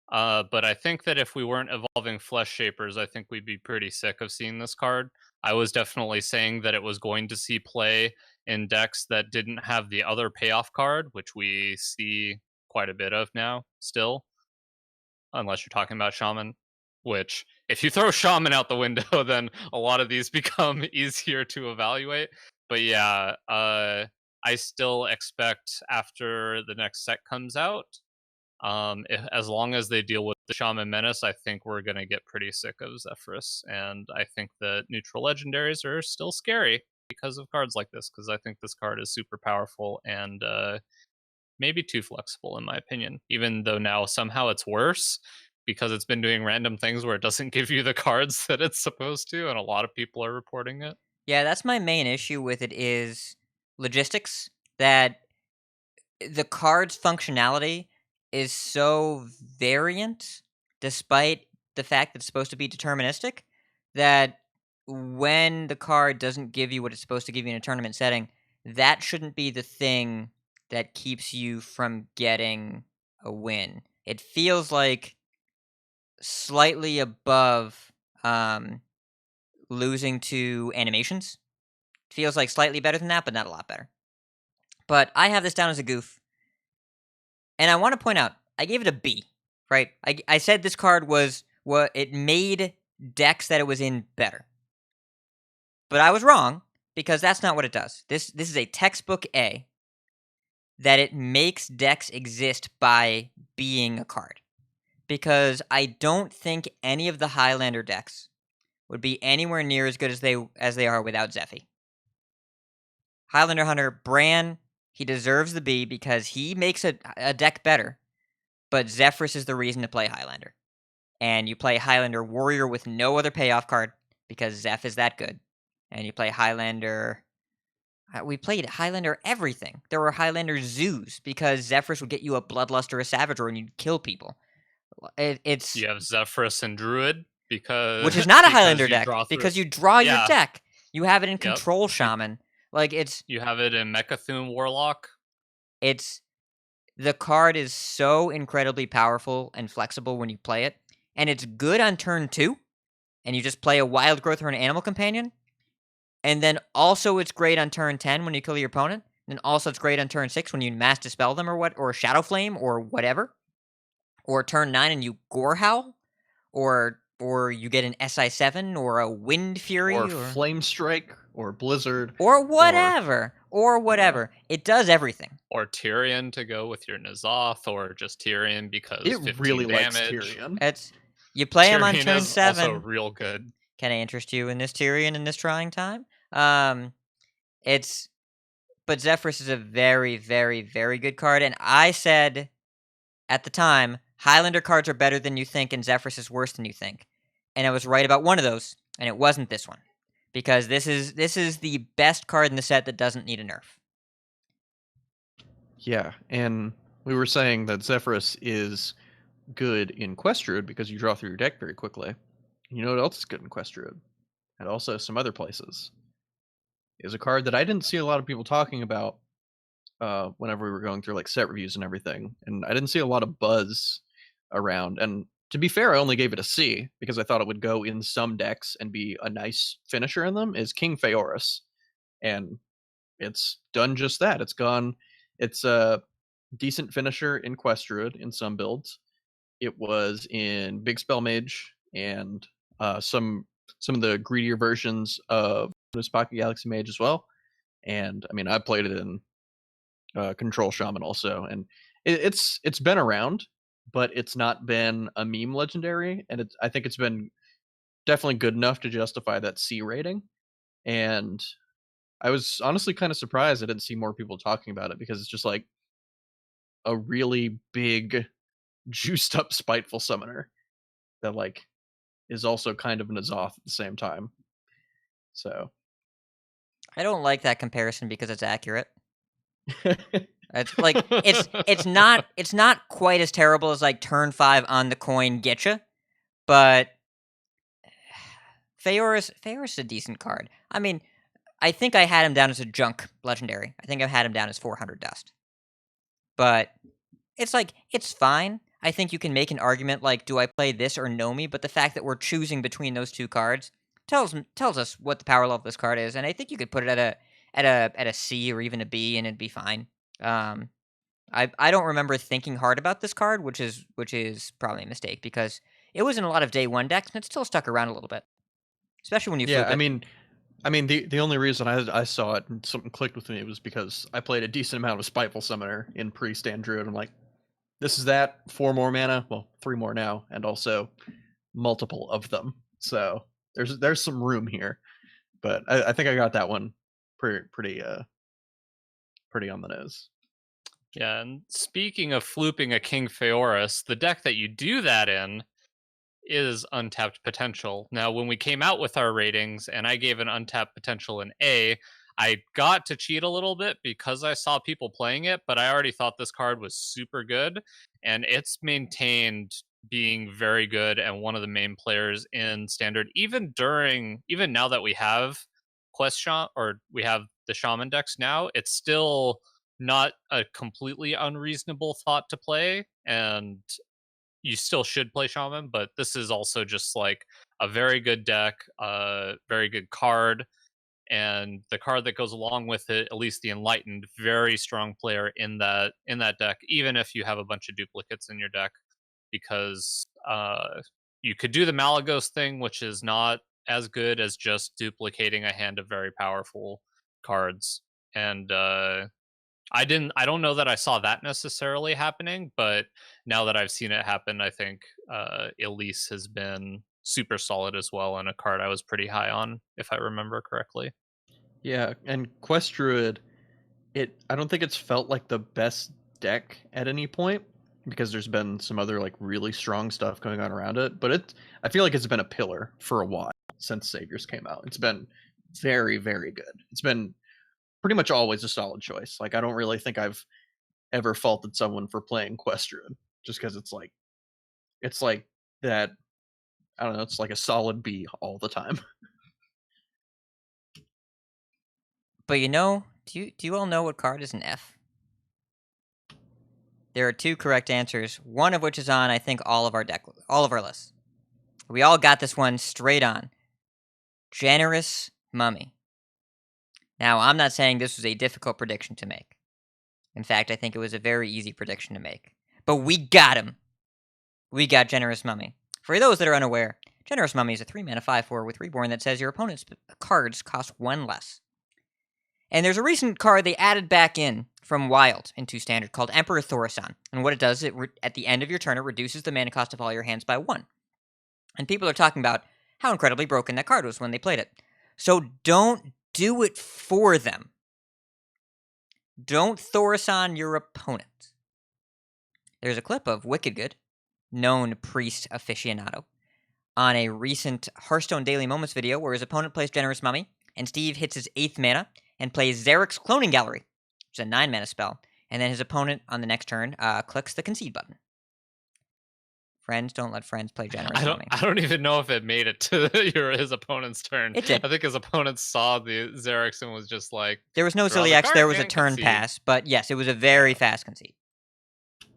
but I think that if we weren't evolving Flesh Shapers, I think we'd be pretty sick of seeing this card. I was definitely saying that it was going to see play in decks that didn't have the other payoff card, which we see quite a bit of now still, unless you're talking about Shaman, which if you throw Shaman out the window, then a lot of these become easier to evaluate. But yeah, I still expect after the next set comes out, as long as they deal with the Shaman Menace, I think we're going to get pretty sick of Zephyrus. And I think that neutral legendaries are still scary because of cards like this, because I think this card is super powerful and maybe too flexible, in my opinion, even though now somehow it's worse because it's been doing random things where it doesn't give you the cards that it's supposed to, and a lot of people are reporting it. Yeah, that's my main issue with it is logistics, that the card's functionality is so variant, despite the fact that it's supposed to be deterministic, that when the card doesn't give you what it's supposed to give you in a tournament setting, that shouldn't be the thing that keeps you from getting a win. It feels like slightly above losing to animations. It feels like slightly better than that, but not a lot better. But I have this down as a goof. And I want to point out, I gave it a B, right? I said this card was what it made decks that it was in better. But I was wrong, because that's not what it does. This is a textbook A, that it makes decks exist by being a card. Because I don't think any of the Highlander decks would be anywhere near as good as they are without Zephy. Highlander Hunter, Bran, he deserves the B because he makes a deck better, but Zephyrus is the reason to play Highlander. And you play Highlander Warrior with no other payoff card because Zeph is that good. And you play Highlander... We played Highlander everything. There were Highlander Zoos because Zephyrus would get you a Bloodlust or a Savage Roar and you'd kill people. It's You have Zephyrus and Druid, because which is not a because Highlander you deck draw through- because you draw your Yeah. deck. You have it in Yep. Control Shaman. Like You have it in Mechathune Warlock. it's the card is so incredibly powerful and flexible when you play it, and it's good on turn 2, and you just play a Wild Growth or an Animal Companion, and then also it's great on turn 10 when you kill your opponent, and also it's great on turn 6 when you Mass Dispel them or Shadow Flame or whatever, or turn 9 and you Gore Howl, or you get an SI7 or a Wind Fury Or Flame Strike or Blizzard. or whatever. It does everything. Or Tyrion to go with your N'Zoth, or just Tyrion because It 15 really damage. likes Tyrion. It's you play him on Tyrion turn is 7. also real good. Can I interest you in this Tyrion in this trying time? But Zephyrus is a very, very, very good card, and I said at the time, Highlander cards are better than you think, and Zephyrus is worse than you think. And I was right about one of those, and it wasn't this one. Because this is the best card in the set that doesn't need a nerf. Yeah, and we were saying that Zephyrus is good in Quest Druid because you draw through your deck very quickly. You know what else is good in Quest Druid? And also some other places. Is a card that I didn't see a lot of people talking about whenever we were going through like set reviews and everything. And I didn't see a lot of buzz around. And to be fair, I only gave it a C because I thought it would go in some decks and be a nice finisher in them, is King Phaoris. And it's done just that. It's a decent finisher in Quest Druid in some builds. It was in Big Spell Mage and some of the greedier versions of Pocket Galaxy Mage as well. And I mean, I played it in Control Shaman also, and it's been around, but it's not been a meme legendary, and I think it's been definitely good enough to justify that C rating. And I was honestly kind of surprised I didn't see more people talking about it because it's just like a really big, juiced up, spiteful summoner that like is also kind of an Azoth at the same time. So I don't like that comparison because it's accurate. It's like it's not quite as terrible as like turn 5 on the coin getcha, but Feoris is a decent card. I mean, I think I had him down as a junk legendary. I think I had him down as 400 dust. But it's like it's fine. I think you can make an argument like, do I play this or Nomi? But the fact that we're choosing between those two cards tells us what the power level of this card is, and I think you could put it at a C or even a B, and it'd be fine. I don't remember thinking hard about this card, which is probably a mistake because it was in a lot of day one decks, and it still stuck around a little bit, especially when you yeah, flip it. I mean, the only reason I saw it and something clicked with me was because I played a decent amount of Spiteful Summoner in pre-Stand Druid. I'm like, this is that, 4 more mana, well, 3 more now, and also multiple of them. So there's some room here, but I think I got that one pretty on the nose. Yeah, and speaking of flooping a King Feoris, the deck that you do that in is Untapped Potential. Now, when we came out with our ratings and I gave an Untapped Potential an A, I got to cheat a little bit because I saw people playing it, but I already thought this card was super good, and it's maintained being very good and one of the main players in Standard, even now that we have we have the Shaman decks now, it's still not a completely unreasonable thought to play, and you still should play Shaman, but this is also just like a very good deck, a very good card, and the card that goes along with it, at least the Enlightened, very strong player in that deck, even if you have a bunch of duplicates in your deck, because you could do the Malagos thing, which is not as good as just duplicating a hand of very powerful cards, and I don't know that I saw that necessarily happening, but now that I've seen it happen, I think Elise has been super solid as well, and a card I was pretty high on, if I remember correctly. Yeah, and Quest Druid, I don't think it's felt like the best deck at any point because there's been some other like really strong stuff going on around it, but I feel like it's been a pillar for a while since Saviors came out. It's been very, very good. It's been pretty much always a solid choice. Like, I don't really think I've ever faulted someone for playing Quest Druid, just because it's like that. I don't know. It's like a solid B all the time. But do you all know what card is an F? There are 2 correct answers, one of which is on, I think, all of our lists. We all got this one straight on. Generous Mummy. Now, I'm not saying this was a difficult prediction to make. In fact, I think it was a very easy prediction to make. But we got him. We got Generous Mummy. For those that are unaware, Generous Mummy is a 3-mana 5/4 with Reborn that says your opponent's cards cost 1 less. And there's a recent card they added back in from Wild into Standard called Emperor Thaurissan. And what it does, at the end of your turn, it reduces the mana cost of all your hands by 1. And people are talking about how incredibly broken that card was when they played it. So don't do it for them. Don't Thaurissan your opponent. There's a clip of Wicked Good, known priest aficionado, on a recent Hearthstone Daily Moments video where his opponent plays Generous Mummy, and Steve hits his 8th mana and plays Zarek's Cloning Gallery, which is a 9-mana spell, and then his opponent on the next turn clicks the Concede button. Friends, don't let friends play Generous Mummy. I don't even know if it made it to his opponent's turn. It did. I think his opponent saw the Zarek's and was just like... There was no Silly X, there was a turn pass, but yes, it was a very fast concede.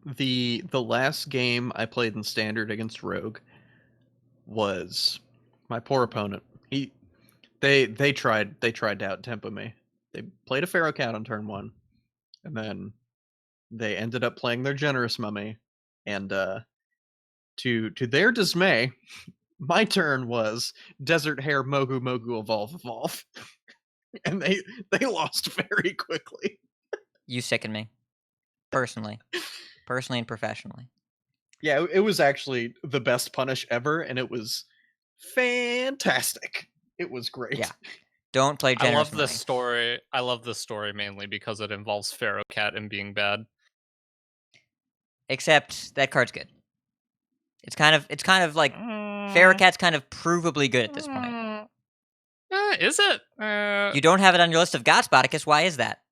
The last game I played in Standard against Rogue was my poor opponent. They tried to out-tempo me. They played a Pharaoh Cat on turn 1, and then they ended up playing their Generous Mummy, and to their dismay, my turn was Desert Hare Mogu Mogu Evolve. And they lost very quickly. You sicken me. Personally and professionally. Yeah, it was actually the best punish ever, and it was fantastic. It was great. Yeah. Don't play Generous I love Mummy. this story. I love this story mainly because it involves Pharaoh Cat and being bad. Except that card's good. It's kind of like Farrakhat's kind of provably good at this point. Is it? You don't have it on your list of gods, Spartacus. Why is that?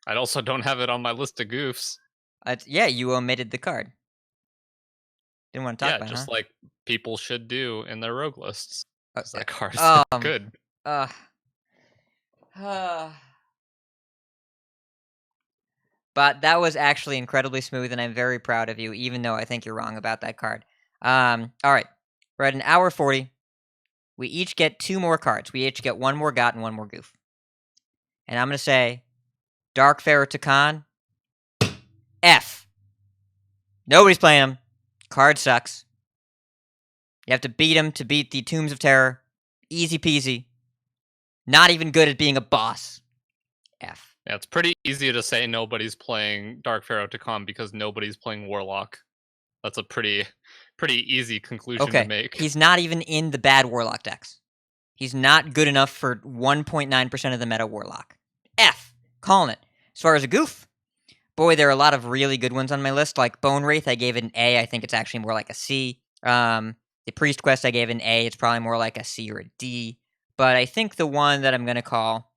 I also don't have it on my list of goofs. Yeah, you omitted the card. Didn't want to talk about it, just huh? like people should do in their rogue lists. 'Cause that card is good. But that was actually incredibly smooth, and I'm very proud of you, even though I think you're wrong about that card. All right. We're at an hour 40. We each get 2 more cards. We each get 1 more got and 1 more goof. And I'm going to say, Dark Pharaoh Takan, F. Nobody's playing him. Card sucks. You have to beat him to beat the Tombs of Terror. Easy peasy. Not even good at being a boss. F. Yeah, it's pretty easy to say nobody's playing Dark Pharaoh Takan because nobody's playing Warlock. That's a pretty easy conclusion to make. He's not even in the bad Warlock decks. He's not good enough for 1.9% of the meta Warlock. F. Calling it. As far as a goof, boy, there are a lot of really good ones on my list. Like Bone Wraith, I gave it an A. I think it's actually more like a C. The Priest Quest, I gave an A. It's probably more like a C or a D. But I think the one that I'm going to call...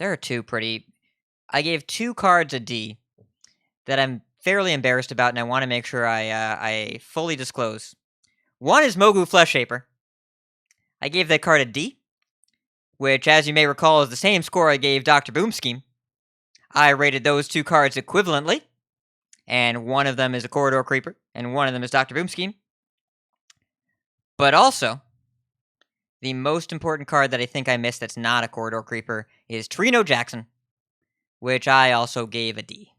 There are 2 pretty... I gave 2 cards a D that I'm fairly embarrassed about, and I want to make sure I fully disclose. One is Mogu Flesh Shaper. I gave that card a D, which, as you may recall, is the same score I gave Dr. Boom Scheme. I rated those 2 cards equivalently, and one of them is a Corridor Creeper, and one of them is Dr. Boom Scheme. But also, the most important card that I think I missed that's not a Corridor Creeper is Torino Jackson, which I also gave a D.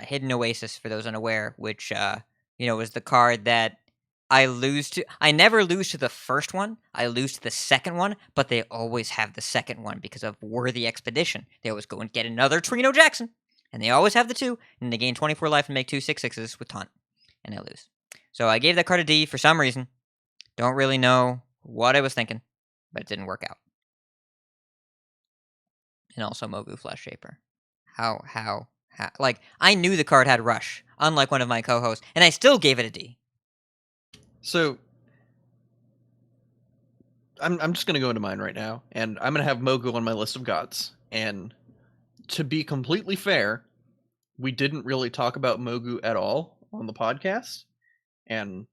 Hidden Oasis, for those unaware, which, is the card that I lose to. I never lose to the first one. I lose to the second one, but they always have the second one because of Worthy Expedition. They always go and get another Torino Jackson, and they always have the 2, and they gain 24 life and make 2 6/6s with taunt, and I lose. So I gave that card a D for some reason. Don't really know what I was thinking, but it didn't work out. And also Mogu Flesh Shaper. How? Like, I knew the card had Rush, unlike one of my co-hosts, and I still gave it a D. So, I'm just going to go into mine right now, and I'm going to have Mogu on my list of gods. And to be completely fair, we didn't really talk about Mogu at all on the podcast, and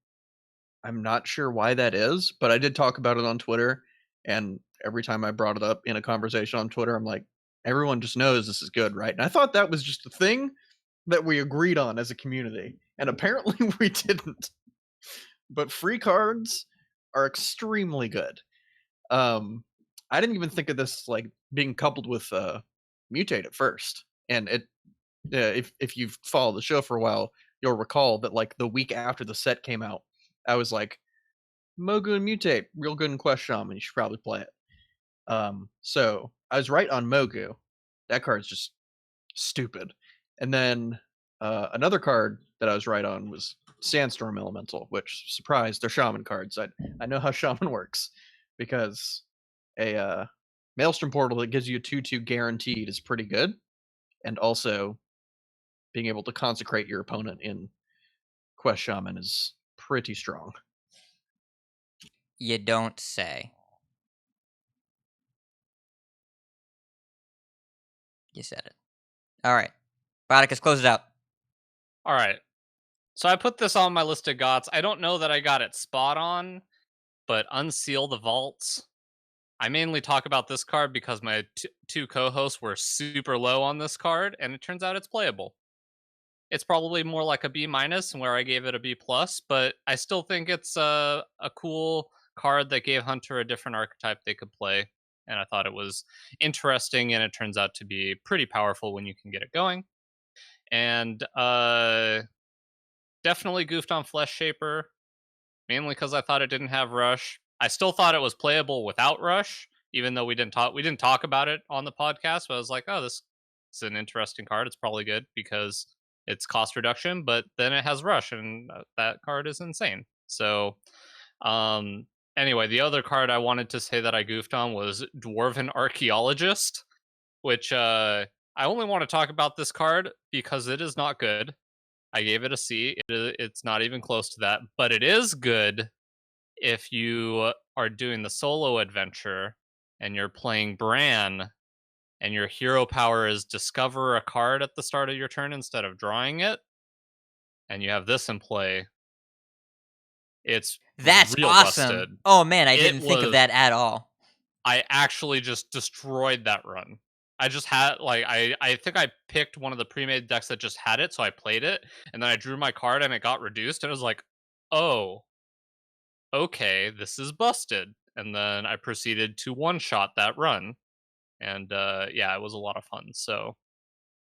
I'm not sure why that is, but I did talk about it on Twitter, and every time I brought it up in a conversation on Twitter, I'm like, everyone just knows this is good, right? And I thought that was just a thing that we agreed on as a community, and apparently we didn't. But free cards are extremely good. I didn't even think of this like being coupled with Mutate at first, and it if you've followed the show for a while, you'll recall that like the week after the set came out, I was like, Mogu and Mutate, real good in Quest Shaman, you should probably play it. So I was right on Mogu. That card's just stupid. And then another card that I was right on was Sandstorm Elemental, which, surprise, they're Shaman cards. I know how Shaman works, because a Maelstrom Portal that gives you a 2/2 guaranteed is pretty good, and also being able to consecrate your opponent in Quest Shaman is pretty strong. You don't say. You said it. All right. Brodicus, close it out. All right. So I put this on my list of gots. I don't know that I got it spot on, but Unseal the Vaults. I mainly talk about this card because my 2 co-hosts were super low on this card, and it turns out it's playable. It's probably more like a B-, where I gave it a B+, but I still think it's a cool card that gave Hunter a different archetype they could play, and I thought it was interesting, and it turns out to be pretty powerful when you can get it going. And definitely goofed on Flesh Shaper, mainly because I thought it didn't have Rush. I still thought it was playable without Rush, even though we didn't talk about it on the podcast. But I was like, oh, this is an interesting card. It's probably good because it's cost reduction, but then it has Rush, and that card is insane. So, anyway, the other card I wanted to say that I goofed on was Dwarven Archaeologist, which I only want to talk about this card because it is not good. I gave it a C. It's not even close to that, but it is good if you are doing the solo adventure and you're playing Bran and your hero power is discover a card at the start of your turn instead of drawing it, and you have this in play. It's That's real awesome. busted. Oh man, I It didn't think of was- that at all. I actually just destroyed that run. I just had I think I picked one of the pre-made decks that just had it, so I played it, and then I drew my card and it got reduced, and it was like, oh, okay, this is busted. And then I proceeded to one-shot that run, and yeah, it was a lot of fun. So,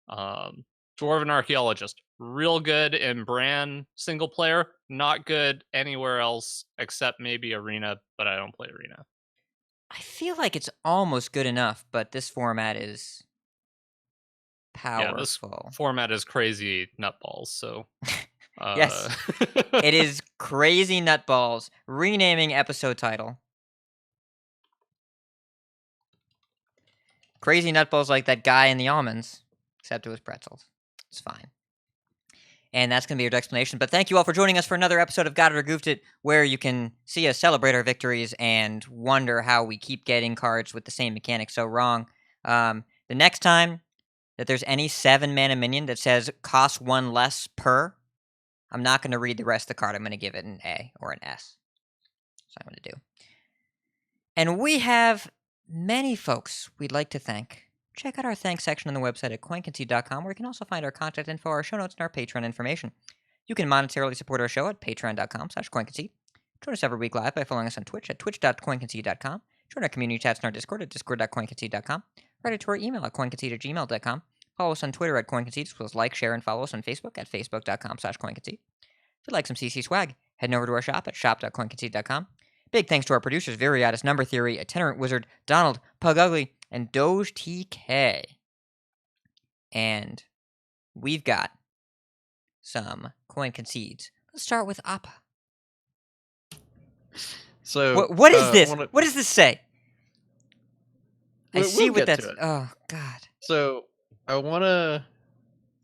Dwarven Archaeologist, real good in Bran single player, not good anywhere else except maybe Arena, but I don't play Arena. I feel like it's almost good enough, but this format is Yeah, this powerful. format is crazy nutballs. So, Yes. It is Crazy Nutballs, renaming episode title. Crazy Nutballs like that guy in the almonds, except it was pretzels. It's fine. And that's going to be your explanation. But thank you all for joining us for another episode of Got It or Goofed It, where you can see us celebrate our victories and wonder how we keep getting cards with the same mechanics so wrong. The next time that there's any 7-mana minion that says costs 1 less per, I'm not going to read the rest of the card. I'm going to give it an A or an S. That's what I'm going to do. And we have many folks we'd like to thank. Check out our thanks section on the website at coinconcede.com, where you can also find our contact info, our show notes, and our Patreon information. You can monetarily support our show at patreon.com/coinconcede. Join us every week live by following us on Twitch at twitch.coinconcede.com. Join our community chats in our Discord at discord.coinconcede.com. Write to our email at coinconcede@gmail.com. Follow us on Twitter at coinconcede, as well as like, share, and follow us on Facebook at facebook.com/coinconcede. If you'd like some CC swag, head over to our shop at shop.coinconcede.com. Big thanks to our producers, Variatus, Number Theory, Itinerant Wizard, Donald, Pug Ugly, and Doge TK. And we've got some coin concedes. Let's start with Appa. So What is this? wanna- What does this say? I We'll see what get that's. to it. Oh God. So I want to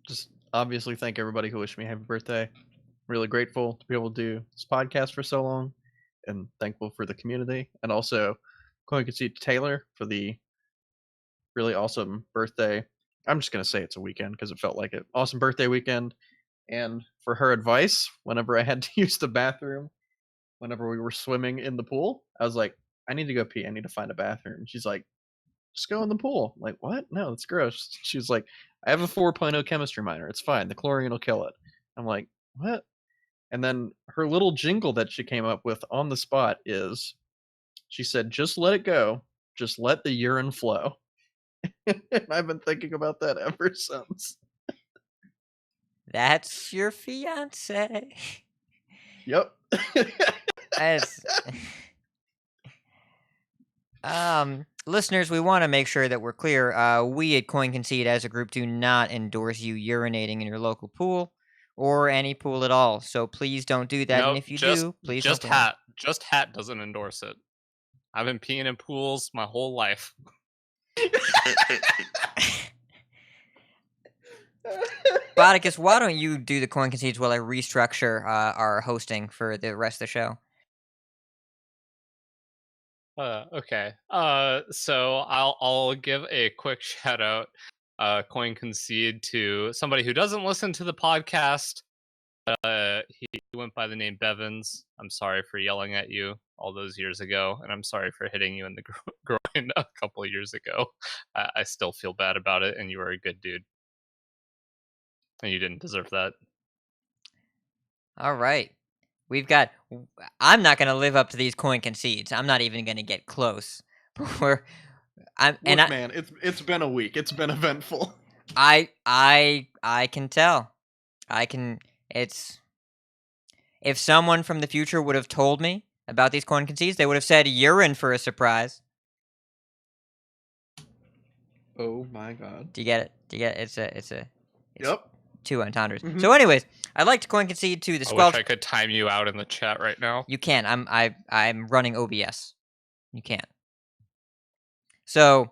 just obviously thank everybody who wished me a happy birthday. Really grateful to be able to do this podcast for so long, and thankful for the community, and also Coin Concede to Taylor for the really awesome birthday. I'm just gonna say it's a weekend because it felt like it. Awesome birthday weekend, and for her advice whenever I had to use the bathroom, whenever we were swimming in the pool, I was like, I need to go pee. I need to find a bathroom. She's like, just go in the pool. I'm like, what? No, that's gross. She was like, I have a 4.0 chemistry minor. It's fine. The chlorine will kill it. I'm like, what? And then her little jingle that she came up with on the spot is, she said, just let it go. Just let the urine flow. And I've been thinking about that ever since. That's your fiance. Yep. As listeners, we want to make sure that we're clear. We at Coin Concede as a group do not endorse you urinating in your local pool or any pool at all. So please don't do that. No, And if you do, please don't do it. Just Hat doesn't endorse it. I've been peeing in pools my whole life. Bodicus, why don't you do the Coin Concedes while I restructure our hosting for the rest of the show? Okay. So I'll give a quick shout out, Coin Concede, to somebody who doesn't listen to the podcast. He went by the name Bevins. I'm sorry for yelling at you all those years ago, and I'm sorry for hitting you in the groin a couple of years ago. I still feel bad about it, and you were a good dude, and you didn't deserve that. All right. I'm not going to live up to these Coin Concedes. I'm not even going to get close. Man, it's been a week. It's been eventful. I can tell. If someone from the future would have told me about these Coin Concedes, they would have said, you're in for a surprise. Oh my god. Do you get it? It's Yep. 2 entendres. Mhm. So anyways, I'd like to Coin Concede to the I Squelch. wish I could time you out in the chat right now. You can. I'm running OBS. You can't. So,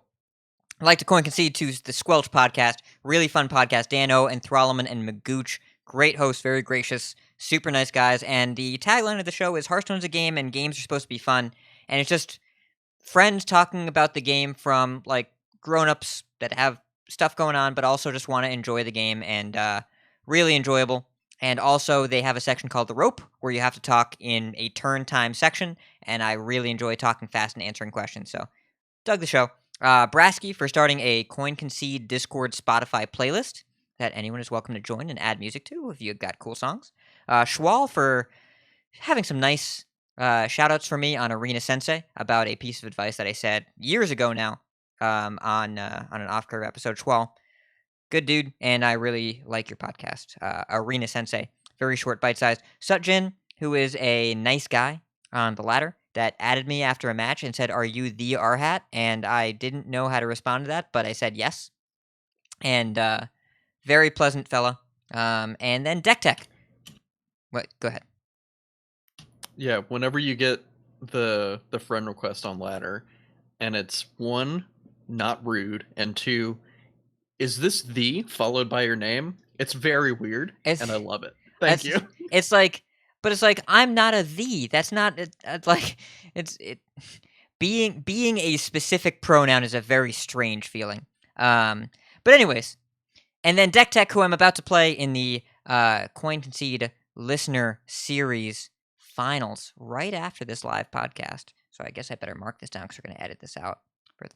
I'd like to Coin Concede to the Squelch podcast. Really fun podcast. Dan O and Thrallman and Magooch. Great host, very gracious, super nice guys. And the tagline of the show is Hearthstone's a game and games are supposed to be fun. And it's just friends talking about the game from like grown-ups that have stuff going on, but also just want to enjoy the game, and really enjoyable. And also they have a section called The Rope where you have to talk in a turn time section. And I really enjoy talking fast and answering questions. So dug the show. Brasky for starting a Coin Concede Discord Spotify playlist that anyone is welcome to join and add music to if you've got cool songs. Schwal for having some nice shout-outs for me on Arena Sensei about a piece of advice that I said years ago now on an off-curve episode. Schwal, good dude, and I really like your podcast. Arena Sensei, very short, bite-sized. Sutjin, who is a nice guy on the ladder, that added me after a match and said, "Are you the Arhat?" And I didn't know how to respond to that, but I said yes. And very pleasant fella. And then Deck Tech. What? Go ahead. Yeah, whenever you get the friend request on ladder, and it's 1, not rude, and 2, is this the followed by your name? It's very weird, and I love it. Thank you. It's like, but it's like, I'm not a thee. That's not like being a specific pronoun is a very strange feeling. But anyways, and then Deck Tech, who I'm about to play in the Coin Concede listener series finals right after this live podcast. So I guess I better mark this down because we're going to edit this out for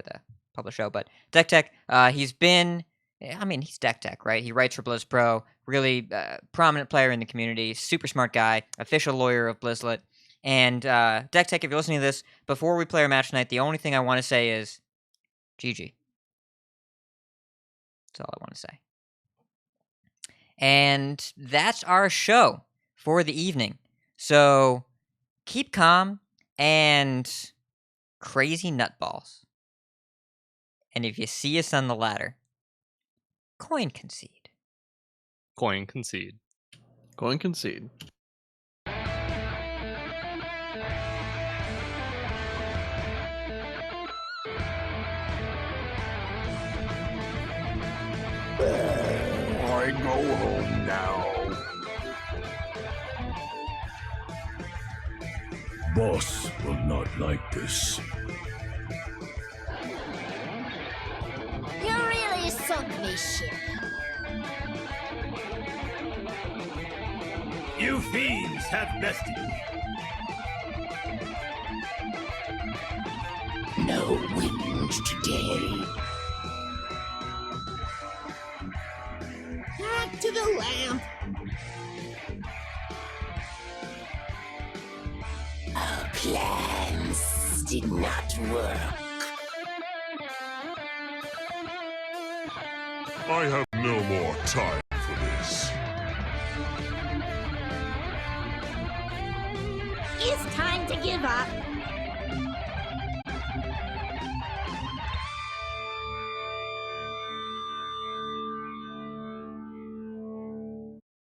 the published show. But Deck Tech, he's Deck Tech, right? He writes for Blizz Pro, really prominent player in the community, super smart guy, official lawyer of Blizzlet. And Deck Tech, if you're listening to this, before we play our match tonight, the only thing I want to say is GG. That's all I want to say. And that's our show for the evening. So keep calm and crazy nutballs. And if you see us on the ladder, Coin Concede. Coin Concede. Coin Concede. I go home now. Boss will not like this. You really sunk me ship. You fiends have bested me. No wind today. Back to the lamp. Our plans did not work. I have no more time for this. It's time to give up.